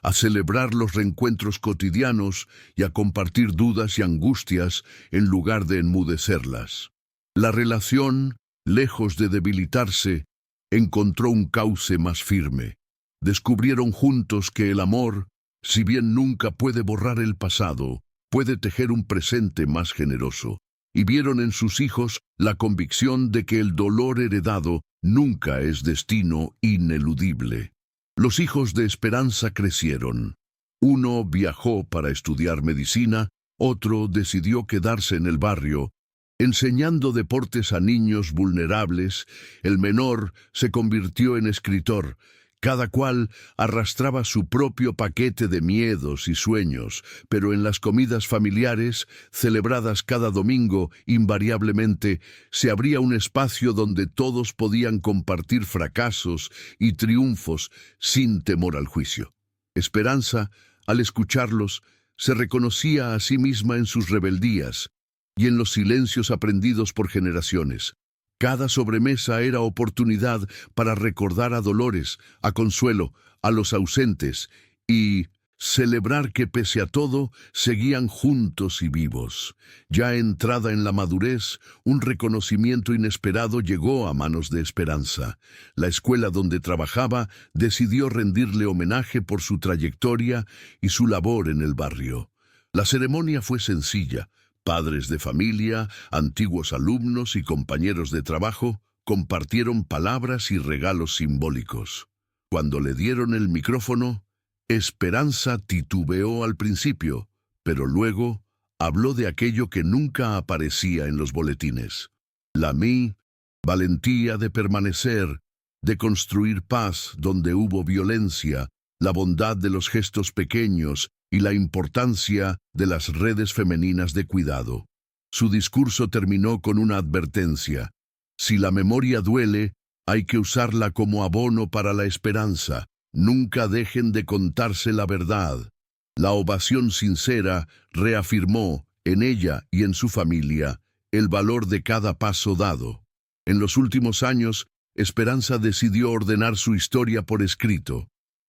[SPEAKER 1] a celebrar los reencuentros cotidianos y a compartir dudas y angustias en lugar de enmudecerlas. La relación, lejos de debilitarse, encontró un cauce más firme. Descubrieron juntos que el amor, si bien nunca puede borrar el pasado, puede tejer un presente más generoso. Y vieron en sus hijos la convicción de que el dolor heredado nunca es destino ineludible. Los hijos de Esperanza crecieron. Uno viajó para estudiar medicina, otro decidió quedarse en el barrio, enseñando deportes a niños vulnerables. El menor se convirtió en escritor. Cada cual arrastraba su propio paquete de miedos y sueños, pero en las comidas familiares, celebradas cada domingo, invariablemente, se abría un espacio donde todos podían compartir fracasos y triunfos sin temor al juicio. Esperanza, al escucharlos, se reconocía a sí misma en sus rebeldías y en los silencios aprendidos por generaciones. Cada sobremesa era oportunidad para recordar a Dolores, a Consuelo, a los ausentes y celebrar que pese a todo seguían juntos y vivos. Ya entrada en la madurez, un reconocimiento inesperado llegó a manos de Esperanza. La escuela donde trabajaba decidió rendirle homenaje por su trayectoria y su labor en el barrio. La ceremonia fue sencilla. Padres de familia, antiguos alumnos y compañeros de trabajo compartieron palabras y regalos simbólicos. Cuando le dieron el micrófono, Esperanza titubeó al principio, pero luego habló de aquello que nunca aparecía en los boletines. Valentía de permanecer, de construir paz donde hubo violencia, la bondad de los gestos pequeños y la importancia de las redes femeninas de cuidado. Su discurso terminó con una advertencia. Si la memoria duele, hay que usarla como abono para la esperanza. Nunca dejen de contarse la verdad. La ovación sincera reafirmó, en ella y en su familia, el valor de cada paso dado. En los últimos años, Esperanza decidió ordenar su historia por escrito.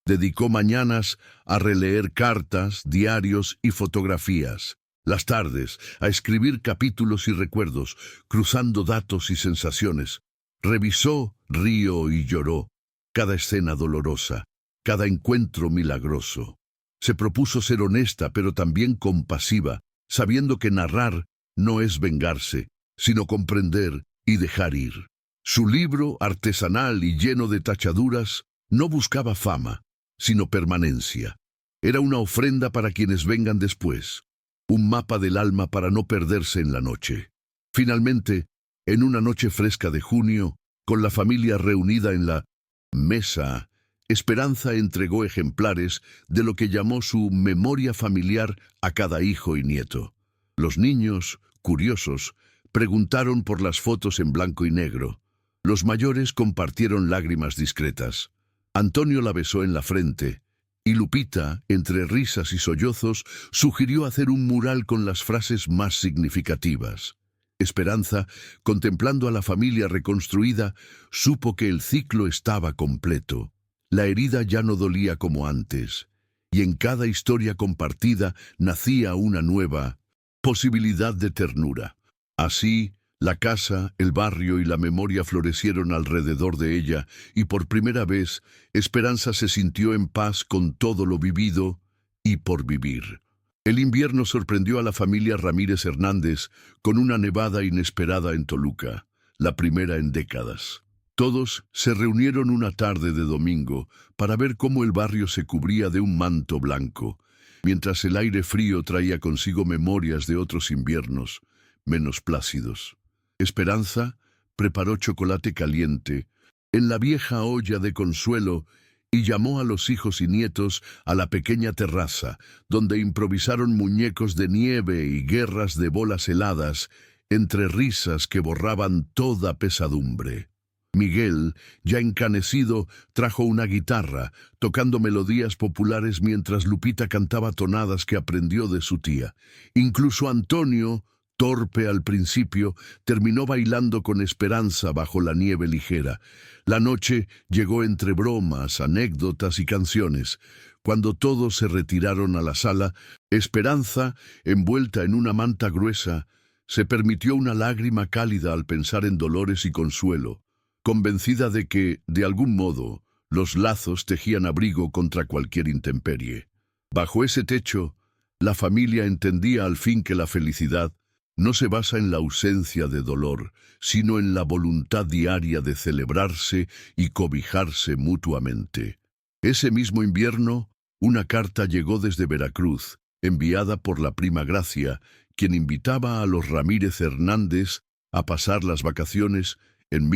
[SPEAKER 1] Dedicó mañanas a releer cartas, diarios y fotografías. Las tardes a escribir capítulos y recuerdos, cruzando datos y sensaciones. Revisó, rió y lloró. Cada escena dolorosa, cada encuentro milagroso. Se propuso ser honesta, pero también compasiva, sabiendo que narrar no es vengarse, sino comprender y dejar ir. Su libro, artesanal y lleno de tachaduras, no buscaba fama. sino permanencia. Era una ofrenda para quienes vengan después, un mapa del alma para no perderse en la noche. Finalmente, en una noche fresca de junio, con la familia reunida en la mesa, Esperanza entregó ejemplares de lo que llamó su memoria familiar a cada hijo y nieto. Los niños, curiosos, preguntaron por las fotos en blanco y negro. Los mayores compartieron lágrimas discretas. Antonio la besó en la frente, y Lupita, entre risas y sollozos, sugirió hacer un mural con las frases más significativas. Esperanza, contemplando a la familia reconstruida, supo que el ciclo estaba completo. La herida ya no dolía como antes, y en cada historia compartida nacía una nueva posibilidad de ternura. Así, la casa, el barrio y la memoria florecieron alrededor de ella, y por primera vez, Esperanza se sintió en paz con todo lo vivido y por vivir. El invierno sorprendió a la familia Ramírez Hernández con una nevada inesperada en Toluca, la primera en décadas. Todos se reunieron una tarde de domingo para ver cómo el barrio se cubría de un manto blanco, mientras el aire frío traía consigo memorias de otros inviernos, menos plácidos. Esperanza preparó chocolate caliente en la vieja olla de consuelo y llamó a los hijos y nietos a la pequeña terraza, donde improvisaron muñecos de nieve y guerras de bolas heladas, entre risas que borraban toda pesadumbre. Miguel, ya encanecido, trajo una guitarra, tocando melodías populares mientras Lupita cantaba tonadas que aprendió de su tía. Incluso Antonio, torpe al principio, terminó bailando con Esperanza bajo la nieve ligera. La noche llegó entre bromas, anécdotas y canciones. Cuando todos se retiraron a la sala, Esperanza, envuelta en una manta gruesa, se permitió una lágrima cálida al pensar en Dolores y Consuelo, convencida de que, de algún modo, los lazos tejían abrigo contra cualquier intemperie. Bajo ese techo, la familia entendía al fin que la felicidad no se basa en la ausencia de dolor, sino en la voluntad diaria de celebrarse y cobijarse mutuamente. Ese mismo invierno, una carta llegó desde Veracruz, enviada por la prima Gracia, quien invitaba a los Ramírez Hernández a pasar las vacaciones en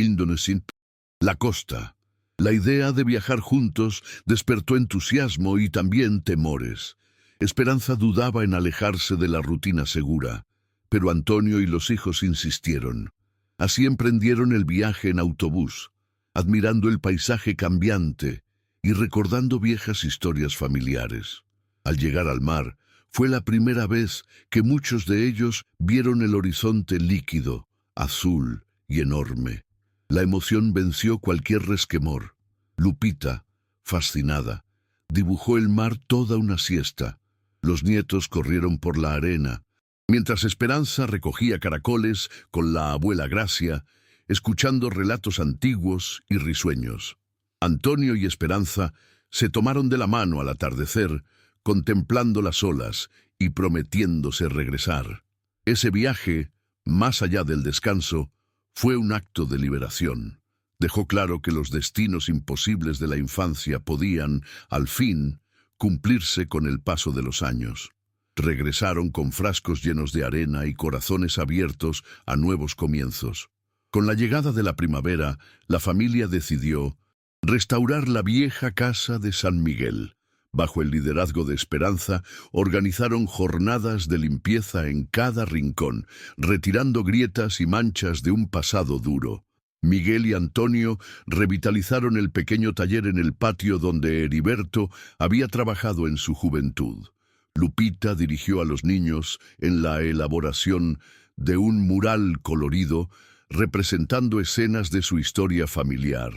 [SPEAKER 1] la costa. La idea de viajar juntos despertó entusiasmo y también temores. Esperanza dudaba en alejarse de la rutina segura, pero Antonio y los hijos insistieron. Así emprendieron el viaje en autobús, admirando el paisaje cambiante y recordando viejas historias familiares. Al llegar al mar, fue la primera vez que muchos de ellos vieron el horizonte líquido, azul y enorme. La emoción venció cualquier resquemor. Lupita, fascinada, dibujó el mar toda una siesta. Los nietos corrieron por la arena, mientras Esperanza recogía caracoles con la abuela Gracia, escuchando relatos antiguos y risueños. Antonio y Esperanza se tomaron de la mano al atardecer, contemplando las olas y prometiéndose regresar. Ese viaje, más allá del descanso, fue un acto de liberación. Dejó claro que los destinos imposibles de la infancia podían, al fin, cumplirse con el paso de los años. Regresaron con frascos llenos de arena y corazones abiertos a nuevos comienzos. Con la llegada de la primavera, la familia decidió restaurar la vieja casa de San Miguel. Bajo el liderazgo de Esperanza, organizaron jornadas de limpieza en cada rincón, retirando grietas y manchas de un pasado duro. Miguel y Antonio revitalizaron el pequeño taller en el patio donde Heriberto había trabajado en su juventud. Lupita dirigió a los niños en la elaboración de un mural colorido representando escenas de su historia familiar.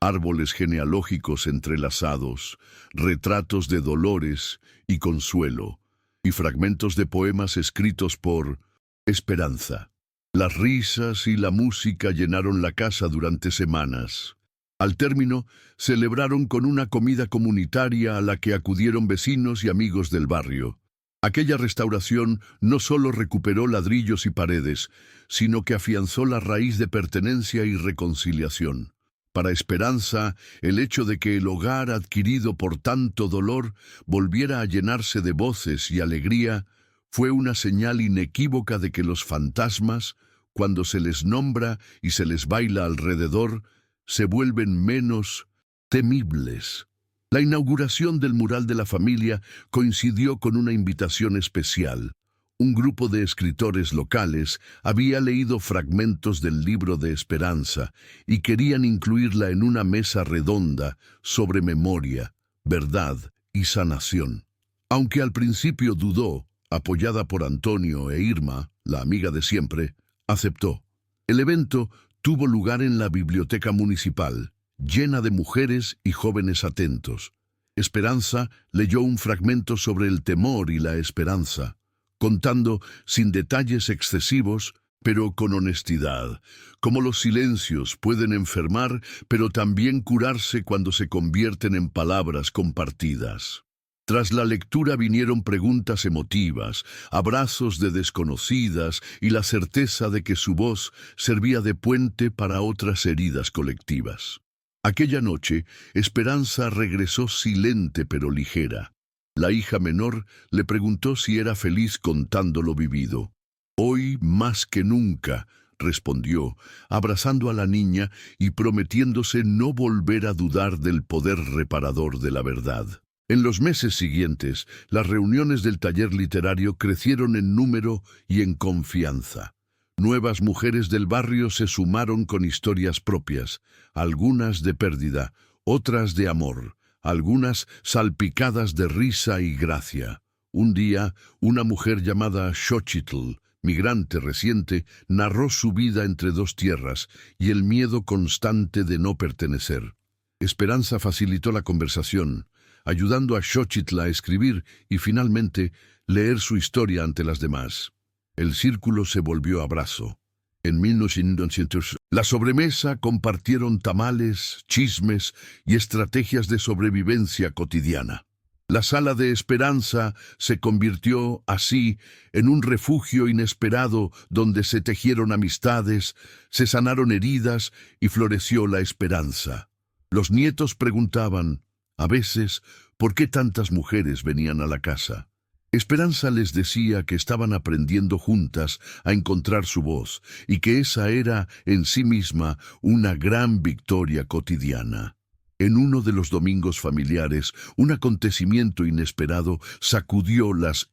[SPEAKER 1] Árboles genealógicos entrelazados, retratos de Dolores y Consuelo, y fragmentos de poemas escritos por Esperanza. Las risas y la música llenaron la casa durante semanas. Al término, celebraron con una comida comunitaria a la que acudieron vecinos y amigos del barrio. Aquella restauración no solo recuperó ladrillos y paredes, sino que afianzó la raíz de pertenencia y reconciliación. Para Esperanza, el hecho de que el hogar adquirido por tanto dolor volviera a llenarse de voces y alegría fue una señal inequívoca de que los fantasmas, cuando se les nombra y se les baila alrededor, se vuelven menos temibles. La inauguración del mural de la familia coincidió con una invitación especial. Un grupo de escritores locales había leído fragmentos del libro de Esperanza y querían incluirla en una mesa redonda sobre memoria, verdad y sanación. Aunque al principio dudó, apoyada por Antonio e Irma, la amiga de siempre, aceptó. El evento tuvo lugar en la biblioteca municipal, llena de mujeres y jóvenes atentos. Esperanza leyó un fragmento sobre el temor y la esperanza, contando sin detalles excesivos, pero con honestidad, cómo los silencios pueden enfermar, pero también curarse cuando se convierten en palabras compartidas. Tras la lectura vinieron preguntas emotivas, abrazos de desconocidas y la certeza de que su voz servía de puente para otras heridas colectivas. Aquella noche, Esperanza regresó silente pero ligera. La hija menor le preguntó si era feliz contando lo vivido. «Hoy más que nunca», respondió, abrazando a la niña y prometiéndose no volver a dudar del poder reparador de la verdad. En los meses siguientes, las reuniones del taller literario crecieron en número y en confianza. Nuevas mujeres del barrio se sumaron con historias propias, algunas de pérdida, otras de amor, algunas salpicadas de risa y gracia. Un día, una mujer llamada Xochitl, migrante reciente, narró su vida entre dos tierras y el miedo constante de no pertenecer. Esperanza facilitó la conversación, ayudando a Xochitl a escribir y finalmente leer su historia ante las demás. El círculo se volvió abrazo. En 1900, la sobremesa compartieron tamales, chismes y estrategias de sobrevivencia cotidiana. La sala de Esperanza se convirtió así en un refugio inesperado donde se tejieron amistades, se sanaron heridas y floreció la esperanza. Los nietos preguntaban, a veces, ¿por qué tantas mujeres venían a la casa? Esperanza les decía que estaban aprendiendo juntas a encontrar su voz y que esa era en sí misma una gran victoria cotidiana. En uno de los domingos familiares, un acontecimiento inesperado sacudió las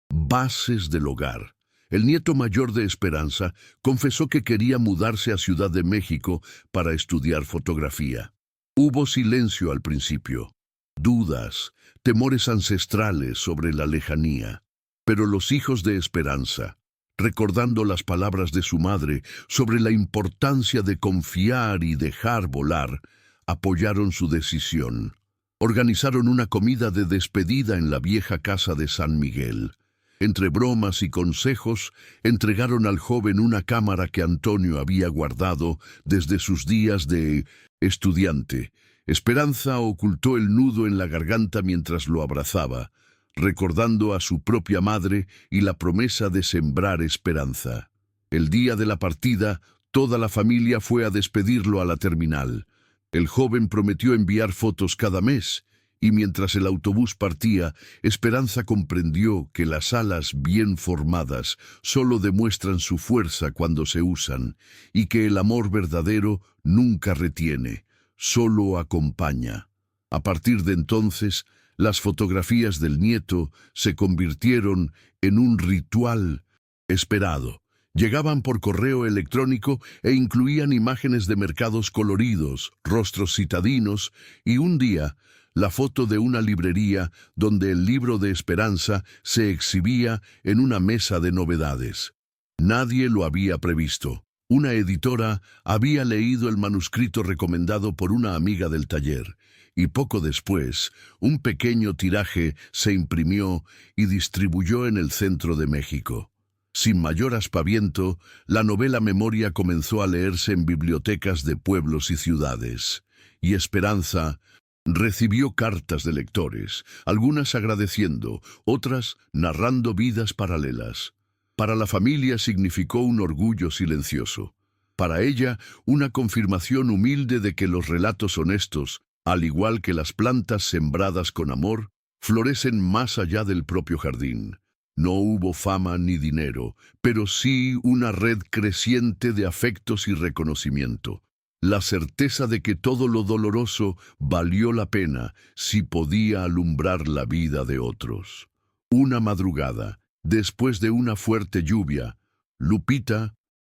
[SPEAKER 1] bases del hogar. El nieto mayor de Esperanza confesó que quería mudarse a Ciudad de México para estudiar fotografía. Hubo silencio al principio, dudas, temores ancestrales sobre la lejanía. Pero los hijos de Esperanza, recordando las palabras de su madre sobre la importancia de confiar y dejar volar, apoyaron su decisión. Organizaron una comida de despedida en la vieja casa de San Miguel. Entre bromas y consejos, entregaron al joven una cámara que Antonio había guardado desde sus días de estudiante. Esperanza ocultó el nudo en la garganta mientras lo abrazaba, recordando a su propia madre y la promesa de sembrar esperanza. El día de la partida, toda la familia fue a despedirlo a la terminal. El joven prometió enviar fotos cada mes, y mientras el autobús partía, Esperanza comprendió que las alas bien formadas solo demuestran su fuerza cuando se usan, y que el amor verdadero nunca retiene, solo acompaña. A partir de entonces, las fotografías del nieto se convirtieron en un ritual esperado. Llegaban por correo electrónico e incluían imágenes de mercados coloridos, rostros citadinos y un día, la foto de una librería donde el libro de Esperanza se exhibía en una mesa de novedades. Nadie lo había previsto. Una editora había leído el manuscrito recomendado por una amiga del taller, y poco después, un pequeño tiraje se imprimió y distribuyó en el centro de México. Sin mayor aspaviento, la novela Memoria comenzó a leerse en bibliotecas de pueblos y ciudades, y Esperanza recibió cartas de lectores, algunas agradeciendo, otras narrando vidas paralelas. Para la familia significó un orgullo silencioso. Para ella, una confirmación humilde de que los relatos honestos, al igual que las plantas sembradas con amor, florecen más allá del propio jardín. No hubo fama ni dinero, pero sí una red creciente de afectos y reconocimiento. La certeza de que todo lo doloroso valió la pena si podía alumbrar la vida de otros. Una madrugada, después de una fuerte lluvia, Lupita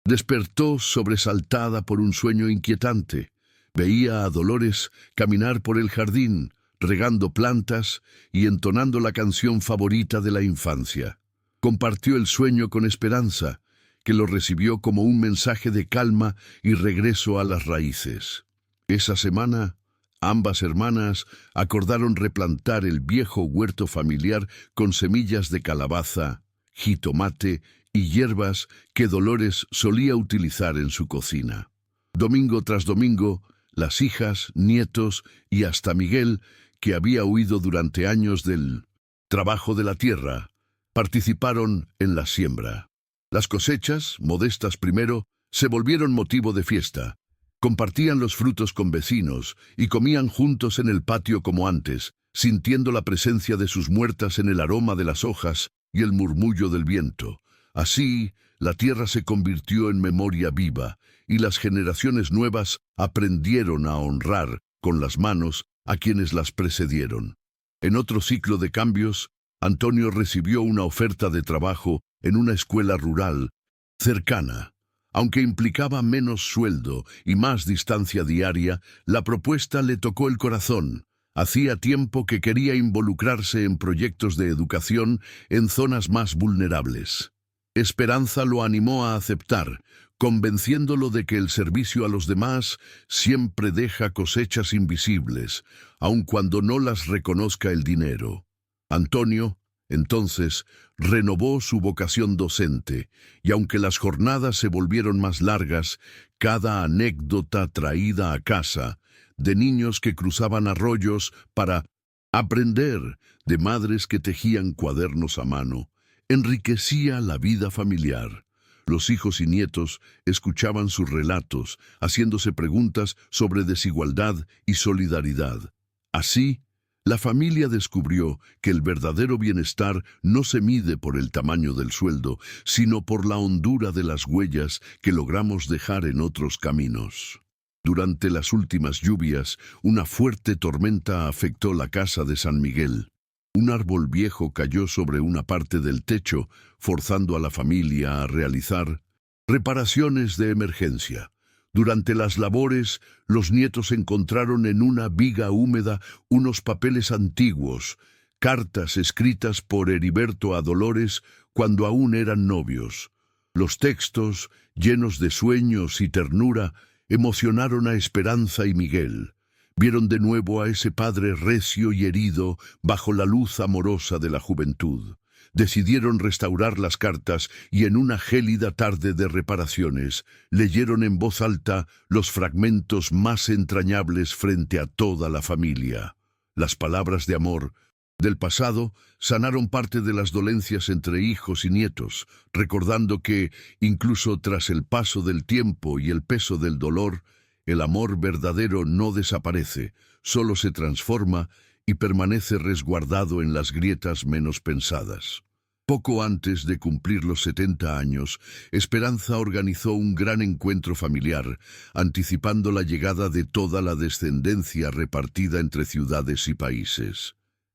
[SPEAKER 1] despertó sobresaltada por un sueño inquietante. Veía a Dolores caminar por el jardín, regando plantas y entonando la canción favorita de la infancia. Compartió el sueño con Esperanza, que lo recibió como un mensaje de calma y regreso a las raíces. Esa semana, ambas hermanas acordaron replantar el viejo huerto familiar con semillas de calabaza, jitomate y hierbas que Dolores solía utilizar en su cocina. Domingo tras domingo, las hijas, nietos y hasta Miguel, que había huido durante años del trabajo de la tierra, participaron en la siembra. Las cosechas, modestas primero, se volvieron motivo de fiesta. Compartían los frutos con vecinos y comían juntos en el patio como antes, sintiendo la presencia de sus muertas en el aroma de las hojas y el murmullo del viento. Así, la tierra se convirtió en memoria viva y las generaciones nuevas aprendieron a honrar con las manos a quienes las precedieron. En otro ciclo de cambios, Antonio recibió una oferta de trabajo en una escuela rural cercana. Aunque implicaba menos sueldo y más distancia diaria, la propuesta le tocó el corazón. Hacía tiempo que quería involucrarse en proyectos de educación en zonas más vulnerables. Esperanza lo animó a aceptar, convenciéndolo de que el servicio a los demás siempre deja cosechas invisibles, aun cuando no las reconozca el dinero. Antonio, entonces, renovó su vocación docente, y aunque las jornadas se volvieron más largas, cada anécdota traída a casa, de niños que cruzaban arroyos para aprender, de madres que tejían cuadernos a mano, enriquecía la vida familiar. Los hijos y nietos escuchaban sus relatos, haciéndose preguntas sobre desigualdad y solidaridad. Así, la familia descubrió que el verdadero bienestar no se mide por el tamaño del sueldo, sino por la hondura de las huellas que logramos dejar en otros caminos. Durante las últimas lluvias, una fuerte tormenta afectó la casa de San Miguel. Un árbol viejo cayó sobre una parte del techo, forzando a la familia a realizar reparaciones de emergencia. Durante las labores, los nietos encontraron en una viga húmeda unos papeles antiguos, cartas escritas por Heriberto a Dolores cuando aún eran novios. Los textos, llenos de sueños y ternura, emocionaron a Esperanza y Miguel. Vieron de nuevo a ese padre recio y herido bajo la luz amorosa de la juventud. Decidieron restaurar las cartas y en una gélida tarde de reparaciones leyeron en voz alta los fragmentos más entrañables frente a toda la familia. Las palabras de amor del pasado sanaron parte de las dolencias entre hijos y nietos, recordando que, incluso tras el paso del tiempo y el peso del dolor, el amor verdadero no desaparece, solo se transforma y permanece resguardado en las grietas menos pensadas. Poco antes de cumplir los 70 años, Esperanza organizó un gran encuentro familiar, anticipando la llegada de toda la descendencia repartida entre ciudades y países.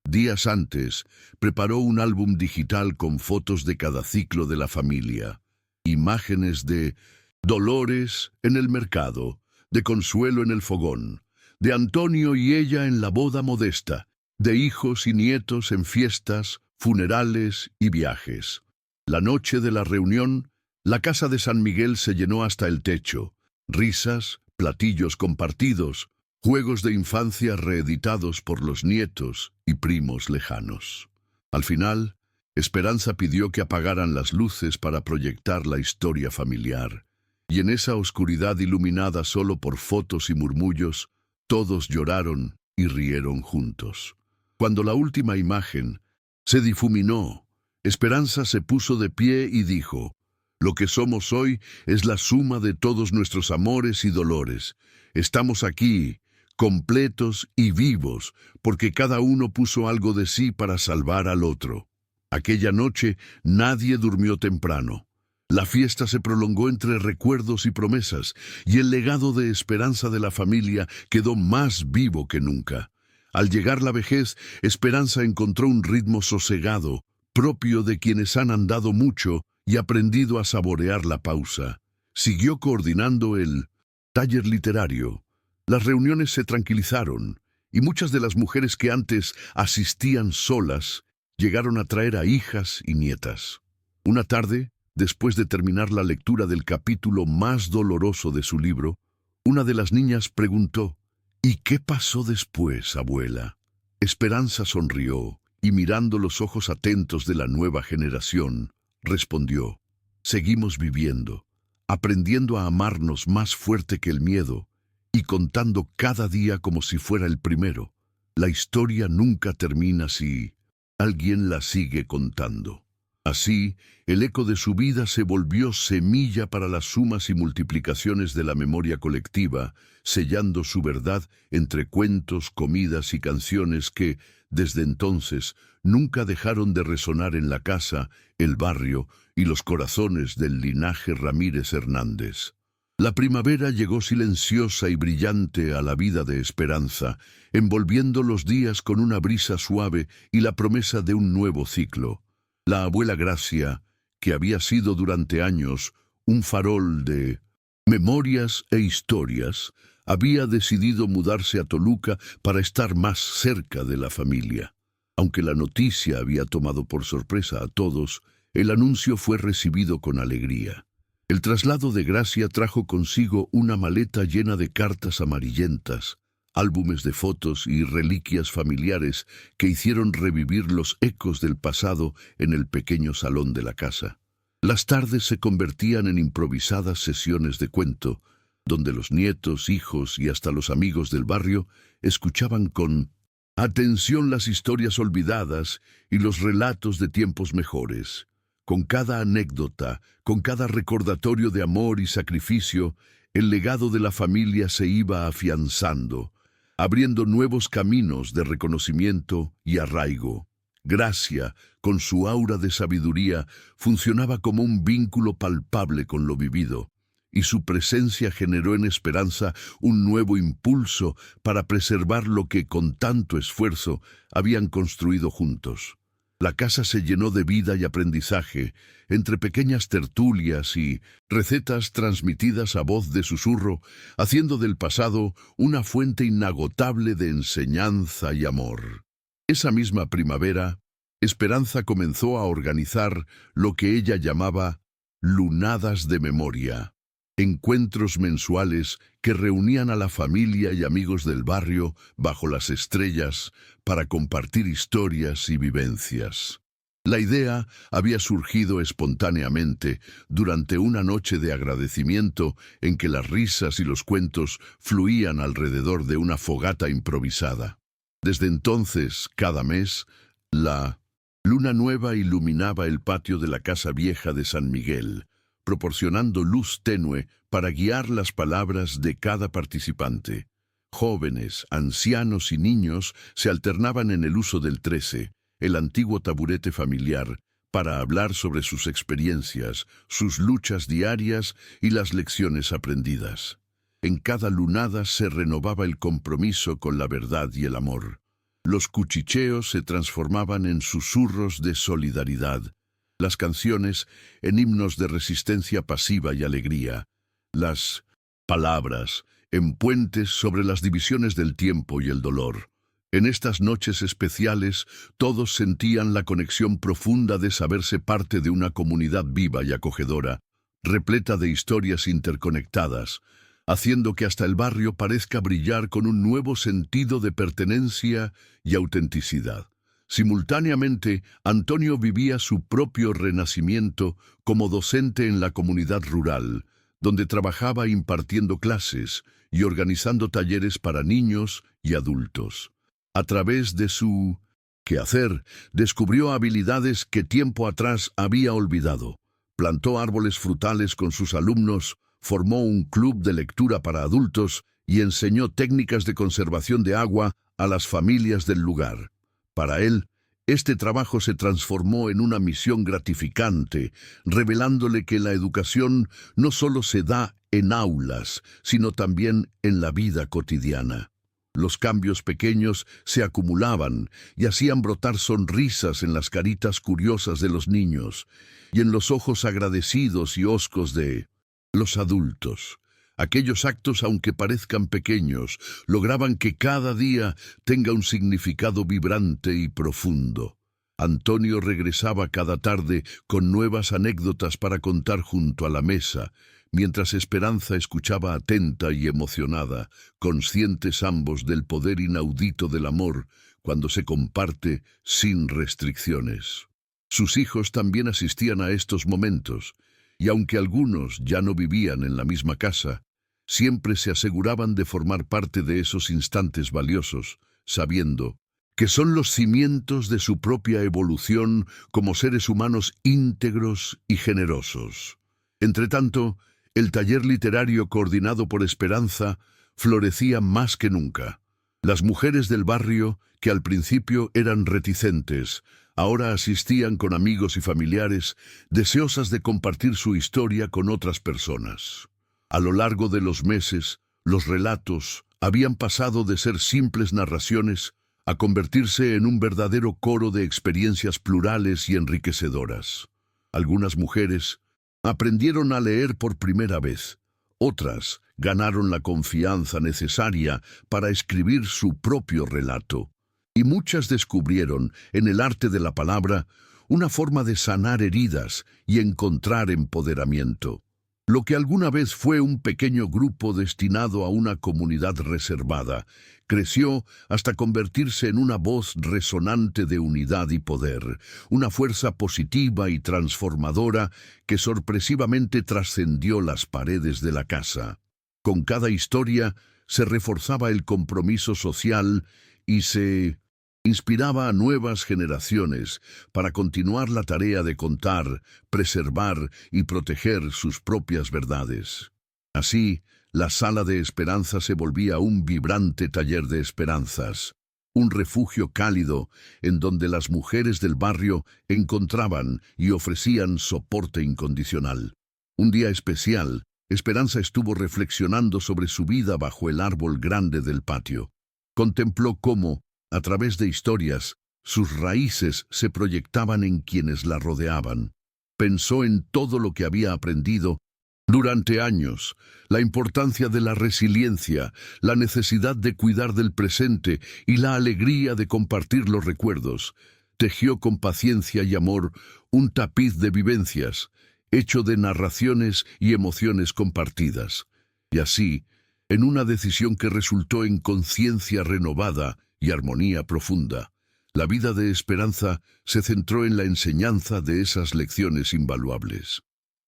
[SPEAKER 1] Días antes, preparó un álbum digital con fotos de cada ciclo de la familia, imágenes de Dolores en el mercado, de Consuelo en el fogón, de Antonio y ella en la boda modesta, de hijos y nietos en fiestas, funerales y viajes. La noche de la reunión, la casa de San Miguel se llenó hasta el techo. Risas, platillos compartidos, juegos de infancia reeditados por los nietos y primos lejanos. Al final, Esperanza pidió que apagaran las luces para proyectar la historia familiar. Y en esa oscuridad iluminada solo por fotos y murmullos, todos lloraron y rieron juntos. Cuando la última imagen se difuminó, Esperanza se puso de pie y dijo: Lo que somos hoy es la suma de todos nuestros amores y dolores. Estamos aquí, completos y vivos, porque cada uno puso algo de sí para salvar al otro. Aquella noche nadie durmió temprano. La fiesta se prolongó entre recuerdos y promesas, y el legado de esperanza de la familia quedó más vivo que nunca. Al llegar la vejez, Esperanza encontró un ritmo sosegado, propio de quienes han andado mucho y aprendido a saborear la pausa. Siguió coordinando el taller literario. Las reuniones se tranquilizaron, y muchas de las mujeres que antes asistían solas llegaron a traer a hijas y nietas. Una tarde, después de terminar la lectura del capítulo más doloroso de su libro, una de las niñas preguntó: ¿Y qué pasó después, abuela? Esperanza sonrió y, mirando los ojos atentos de la nueva generación, respondió: seguimos viviendo, aprendiendo a amarnos más fuerte que el miedo y contando cada día como si fuera el primero. La historia nunca termina si alguien la sigue contando. Así, el eco de su vida se volvió semilla para las sumas y multiplicaciones de la memoria colectiva, sellando su verdad entre cuentos, comidas y canciones que, desde entonces, nunca dejaron de resonar en la casa, el barrio y los corazones del linaje Ramírez Hernández. La primavera llegó silenciosa y brillante a la vida de Esperanza, envolviendo los días con una brisa suave y la promesa de un nuevo ciclo. La abuela Gracia, que había sido durante años un farol de memorias e historias, había decidido mudarse a Toluca para estar más cerca de la familia. Aunque la noticia había tomado por sorpresa a todos, el anuncio fue recibido con alegría. El traslado de Gracia trajo consigo una maleta llena de cartas amarillentas, álbumes de fotos y reliquias familiares que hicieron revivir los ecos del pasado en el pequeño salón de la casa. Las tardes se convertían en improvisadas sesiones de cuento, donde los nietos, hijos y hasta los amigos del barrio escuchaban con atención las historias olvidadas y los relatos de tiempos mejores. Con cada anécdota, con cada recordatorio de amor y sacrificio, el legado de la familia se iba afianzando, abriendo nuevos caminos de reconocimiento y arraigo. Gracia, con su aura de sabiduría, funcionaba como un vínculo palpable con lo vivido, y su presencia generó en Esperanza un nuevo impulso para preservar lo que con tanto esfuerzo habían construido juntos. La casa se llenó de vida y aprendizaje, entre pequeñas tertulias y recetas transmitidas a voz de susurro, haciendo del pasado una fuente inagotable de enseñanza y amor. Esa misma primavera, Esperanza comenzó a organizar lo que ella llamaba lunadas de memoria, encuentros mensuales que reunían a la familia y amigos del barrio bajo las estrellas para compartir historias y vivencias. La idea había surgido espontáneamente durante una noche de agradecimiento en que las risas y los cuentos fluían alrededor de una fogata improvisada. Desde entonces, cada mes, la luna nueva iluminaba el patio de la casa vieja de San Miguel, proporcionando luz tenue para guiar las palabras de cada participante. Jóvenes, ancianos y niños se alternaban en el uso del 13, el antiguo taburete familiar, para hablar sobre sus experiencias, sus luchas diarias y las lecciones aprendidas. En cada lunada se renovaba el compromiso con la verdad y el amor. Los cuchicheos se transformaban en susurros de solidaridad, las canciones en himnos de resistencia pasiva y alegría, las palabras en puentes sobre las divisiones del tiempo y el dolor. En estas noches especiales, todos sentían la conexión profunda de saberse parte de una comunidad viva y acogedora, repleta de historias interconectadas, haciendo que hasta el barrio parezca brillar con un nuevo sentido de pertenencia y autenticidad. Simultáneamente, Antonio vivía su propio renacimiento como docente en la comunidad rural, donde trabajaba impartiendo clases y organizando talleres para niños y adultos. A través de su quehacer, descubrió habilidades que tiempo atrás había olvidado: plantó árboles frutales con sus alumnos, formó un club de lectura para adultos y enseñó técnicas de conservación de agua a las familias del lugar. Para él, este trabajo se transformó en una misión gratificante, revelándole que la educación no solo se da en aulas, sino también en la vida cotidiana. Los cambios pequeños se acumulaban y hacían brotar sonrisas en las caritas curiosas de los niños y en los ojos agradecidos y hoscos de los adultos. Aquellos actos, aunque parezcan pequeños, lograban que cada día tenga un significado vibrante y profundo. Antonio regresaba cada tarde con nuevas anécdotas para contar junto a la mesa, mientras Esperanza escuchaba atenta y emocionada, conscientes ambos del poder inaudito del amor cuando se comparte sin restricciones. Sus hijos también asistían a estos momentos, y aunque algunos ya no vivían en la misma casa, siempre se aseguraban de formar parte de esos instantes valiosos, sabiendo que son los cimientos de su propia evolución como seres humanos íntegros y generosos. Entretanto, el taller literario coordinado por Esperanza florecía más que nunca. Las mujeres del barrio, que al principio eran reticentes, ahora asistían con amigos y familiares, deseosas de compartir su historia con otras personas. A lo largo de los meses, los relatos habían pasado de ser simples narraciones a convertirse en un verdadero coro de experiencias plurales y enriquecedoras. Algunas mujeres aprendieron a leer por primera vez, otras ganaron la confianza necesaria para escribir su propio relato, y muchas descubrieron en el arte de la palabra una forma de sanar heridas y encontrar empoderamiento. Lo que alguna vez fue un pequeño grupo destinado a una comunidad reservada, creció hasta convertirse en una voz resonante de unidad y poder, una fuerza positiva y transformadora que sorpresivamente trascendió las paredes de la casa. Con cada historia se reforzaba el compromiso social y se inspiraba a nuevas generaciones para continuar la tarea de contar, preservar y proteger sus propias verdades. Así, la Sala de Esperanza se volvía un vibrante taller de esperanzas, un refugio cálido en donde las mujeres del barrio encontraban y ofrecían soporte incondicional. Un día especial, Esperanza estuvo reflexionando sobre su vida bajo el árbol grande del patio. Contempló cómo, a través de historias, sus raíces se proyectaban en quienes la rodeaban. Pensó en todo lo que había aprendido durante años, la importancia de la resiliencia, la necesidad de cuidar del presente y la alegría de compartir los recuerdos. Tejió con paciencia y amor un tapiz de vivencias, hecho de narraciones y emociones compartidas. Y así, en una decisión que resultó en conciencia renovada y armonía profunda, la vida de Esperanza se centró en la enseñanza de esas lecciones invaluables,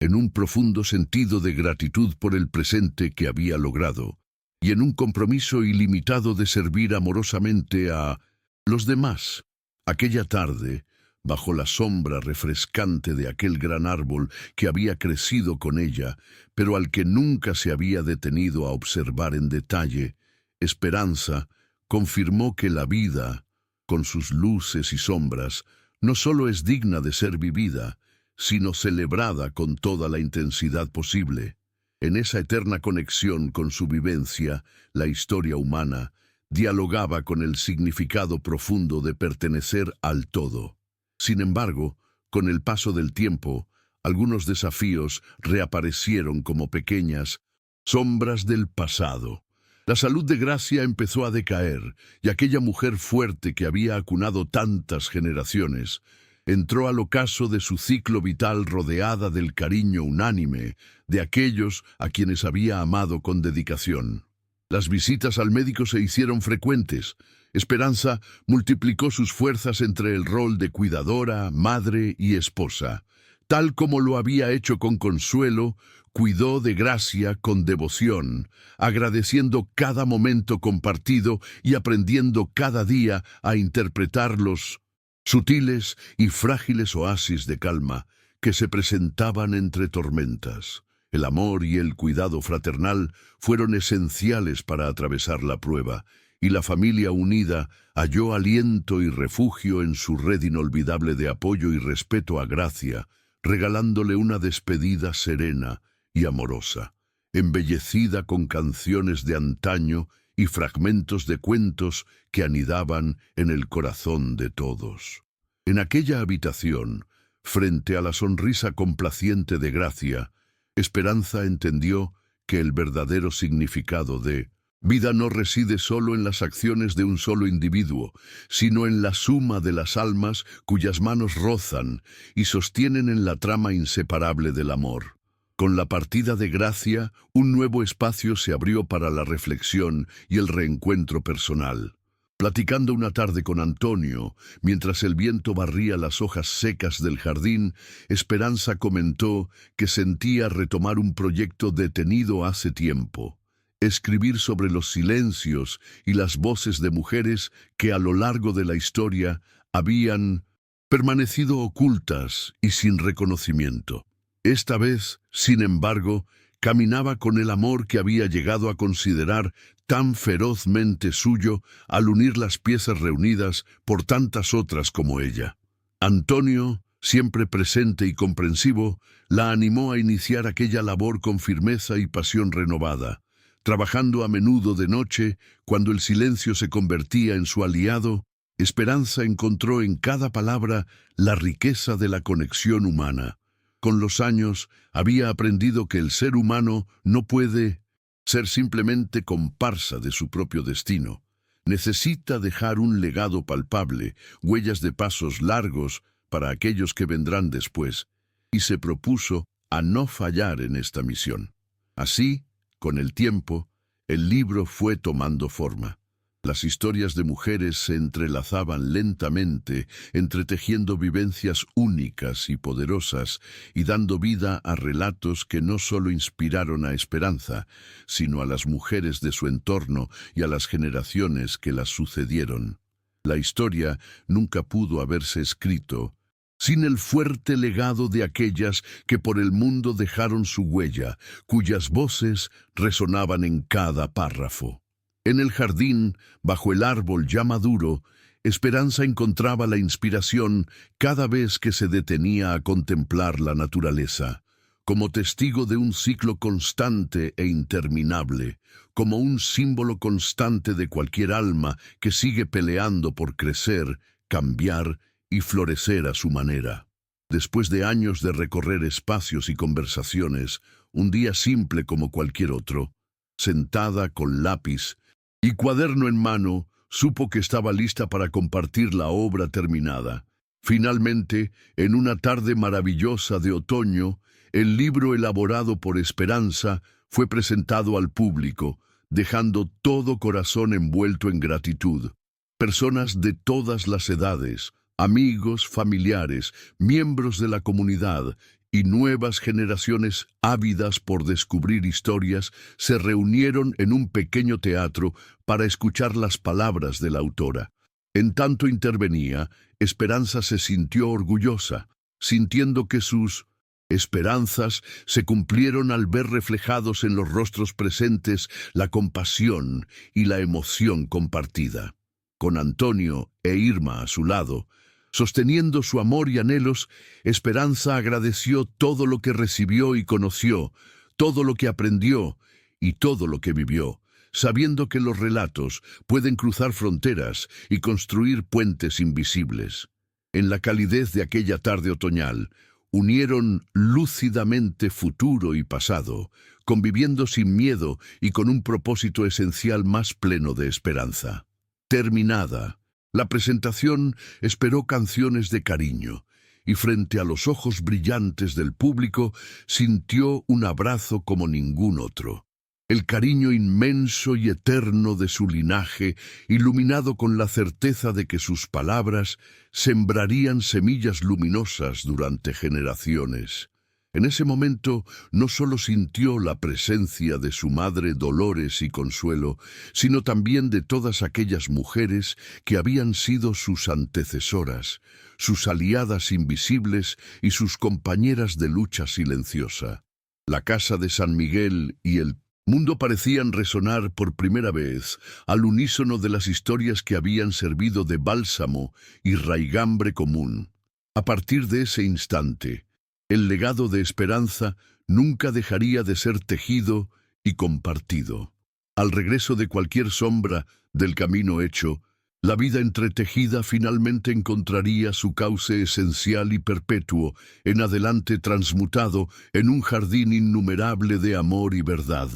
[SPEAKER 1] en un profundo sentido de gratitud por el presente que había logrado, y en un compromiso ilimitado de servir amorosamente a los demás. Aquella tarde, bajo la sombra refrescante de aquel gran árbol que había crecido con ella, pero al que nunca se había detenido a observar en detalle, Esperanza confirmó que la vida, con sus luces y sombras, no solo es digna de ser vivida, sino celebrada con toda la intensidad posible. En esa eterna conexión con su vivencia, la historia humana dialogaba con el significado profundo de pertenecer al todo. Sin embargo, con el paso del tiempo, algunos desafíos reaparecieron como pequeñas sombras del pasado. La salud de Gracia empezó a decaer, y aquella mujer fuerte que había acunado tantas generaciones entró al ocaso de su ciclo vital rodeada del cariño unánime de aquellos a quienes había amado con dedicación. Las visitas al médico se hicieron frecuentes. Esperanza multiplicó sus fuerzas entre el rol de cuidadora, madre y esposa. Tal como lo había hecho con Consuelo, cuidó de Gracia con devoción, agradeciendo cada momento compartido y aprendiendo cada día a interpretar los sutiles y frágiles oasis de calma que se presentaban entre tormentas. El amor y el cuidado fraternal fueron esenciales para atravesar la prueba, y la familia unida halló aliento y refugio en su red inolvidable de apoyo y respeto a Gracia, regalándole una despedida serena y amorosa, embellecida con canciones de antaño y fragmentos de cuentos que anidaban en el corazón de todos. En aquella habitación, frente a la sonrisa complaciente de Gracia, Esperanza entendió que el verdadero significado de vida no reside solo en las acciones de un solo individuo, sino en la suma de las almas cuyas manos rozan y sostienen en la trama inseparable del amor. Con la partida de Gracia, un nuevo espacio se abrió para la reflexión y el reencuentro personal. Platicando una tarde con Antonio, mientras el viento barría las hojas secas del jardín, Esperanza comentó que sentía retomar un proyecto detenido hace tiempo: escribir sobre los silencios y las voces de mujeres que a lo largo de la historia habían permanecido ocultas y sin reconocimiento. Esta vez, sin embargo, caminaba con el amor que había llegado a considerar tan ferozmente suyo al unir las piezas reunidas por tantas otras como ella. Antonio, siempre presente y comprensivo, la animó a iniciar aquella labor con firmeza y pasión renovada. Trabajando a menudo de noche, cuando el silencio se convertía en su aliado, Esperanza encontró en cada palabra la riqueza de la conexión humana. Con los años, había aprendido que el ser humano no puede ser simplemente comparsa de su propio destino. Necesita dejar un legado palpable, huellas de pasos largos para aquellos que vendrán después, y se propuso a no fallar en esta misión. Así, con el tiempo, el libro fue tomando forma. Las historias de mujeres se entrelazaban lentamente, entretejiendo vivencias únicas y poderosas y dando vida a relatos que no solo inspiraron a Esperanza, sino a las mujeres de su entorno y a las generaciones que las sucedieron. La historia nunca pudo haberse escrito sin el fuerte legado de aquellas que por el mundo dejaron su huella, cuyas voces resonaban en cada párrafo. En el jardín, bajo el árbol ya maduro, Esperanza encontraba la inspiración cada vez que se detenía a contemplar la naturaleza, como testigo de un ciclo constante e interminable, como un símbolo constante de cualquier alma que sigue peleando por crecer, cambiar y florecer a su manera. Después de años de recorrer espacios y conversaciones, un día simple como cualquier otro, sentada con lápiz y cuaderno en mano, supo que estaba lista para compartir la obra terminada. Finalmente, en una tarde maravillosa de otoño, el libro elaborado por Esperanza fue presentado al público, dejando todo corazón envuelto en gratitud. Personas de todas las edades, amigos, familiares, miembros de la comunidad y nuevas generaciones ávidas por descubrir historias se reunieron en un pequeño teatro para escuchar las palabras de la autora. En tanto intervenía, Esperanza se sintió orgullosa, sintiendo que sus esperanzas se cumplieron al ver reflejados en los rostros presentes la compasión y la emoción compartida. Con Antonio e Irma a su lado, sosteniendo su amor y anhelos, Esperanza agradeció todo lo que recibió y conoció, todo lo que aprendió y todo lo que vivió, sabiendo que los relatos pueden cruzar fronteras y construir puentes invisibles. En la calidez de aquella tarde otoñal, unieron lúcidamente futuro y pasado, conviviendo sin miedo y con un propósito esencial más pleno de esperanza. Terminada, la presentación esperó canciones de cariño, y frente a los ojos brillantes del público sintió un abrazo como ningún otro. El cariño inmenso y eterno de su linaje, iluminado con la certeza de que sus palabras sembrarían semillas luminosas durante generaciones. En ese momento no solo sintió la presencia de su madre Dolores y Consuelo, sino también de todas aquellas mujeres que habían sido sus antecesoras, sus aliadas invisibles y sus compañeras de lucha silenciosa. La casa de San Miguel y el mundo parecían resonar por primera vez al unísono de las historias que habían servido de bálsamo y raigambre común. A partir de ese instante, el legado de esperanza nunca dejaría de ser tejido y compartido. Al regreso de cualquier sombra del camino hecho, la vida entretejida finalmente encontraría su cauce esencial y perpetuo, en adelante transmutado en un jardín innumerable de amor y verdad.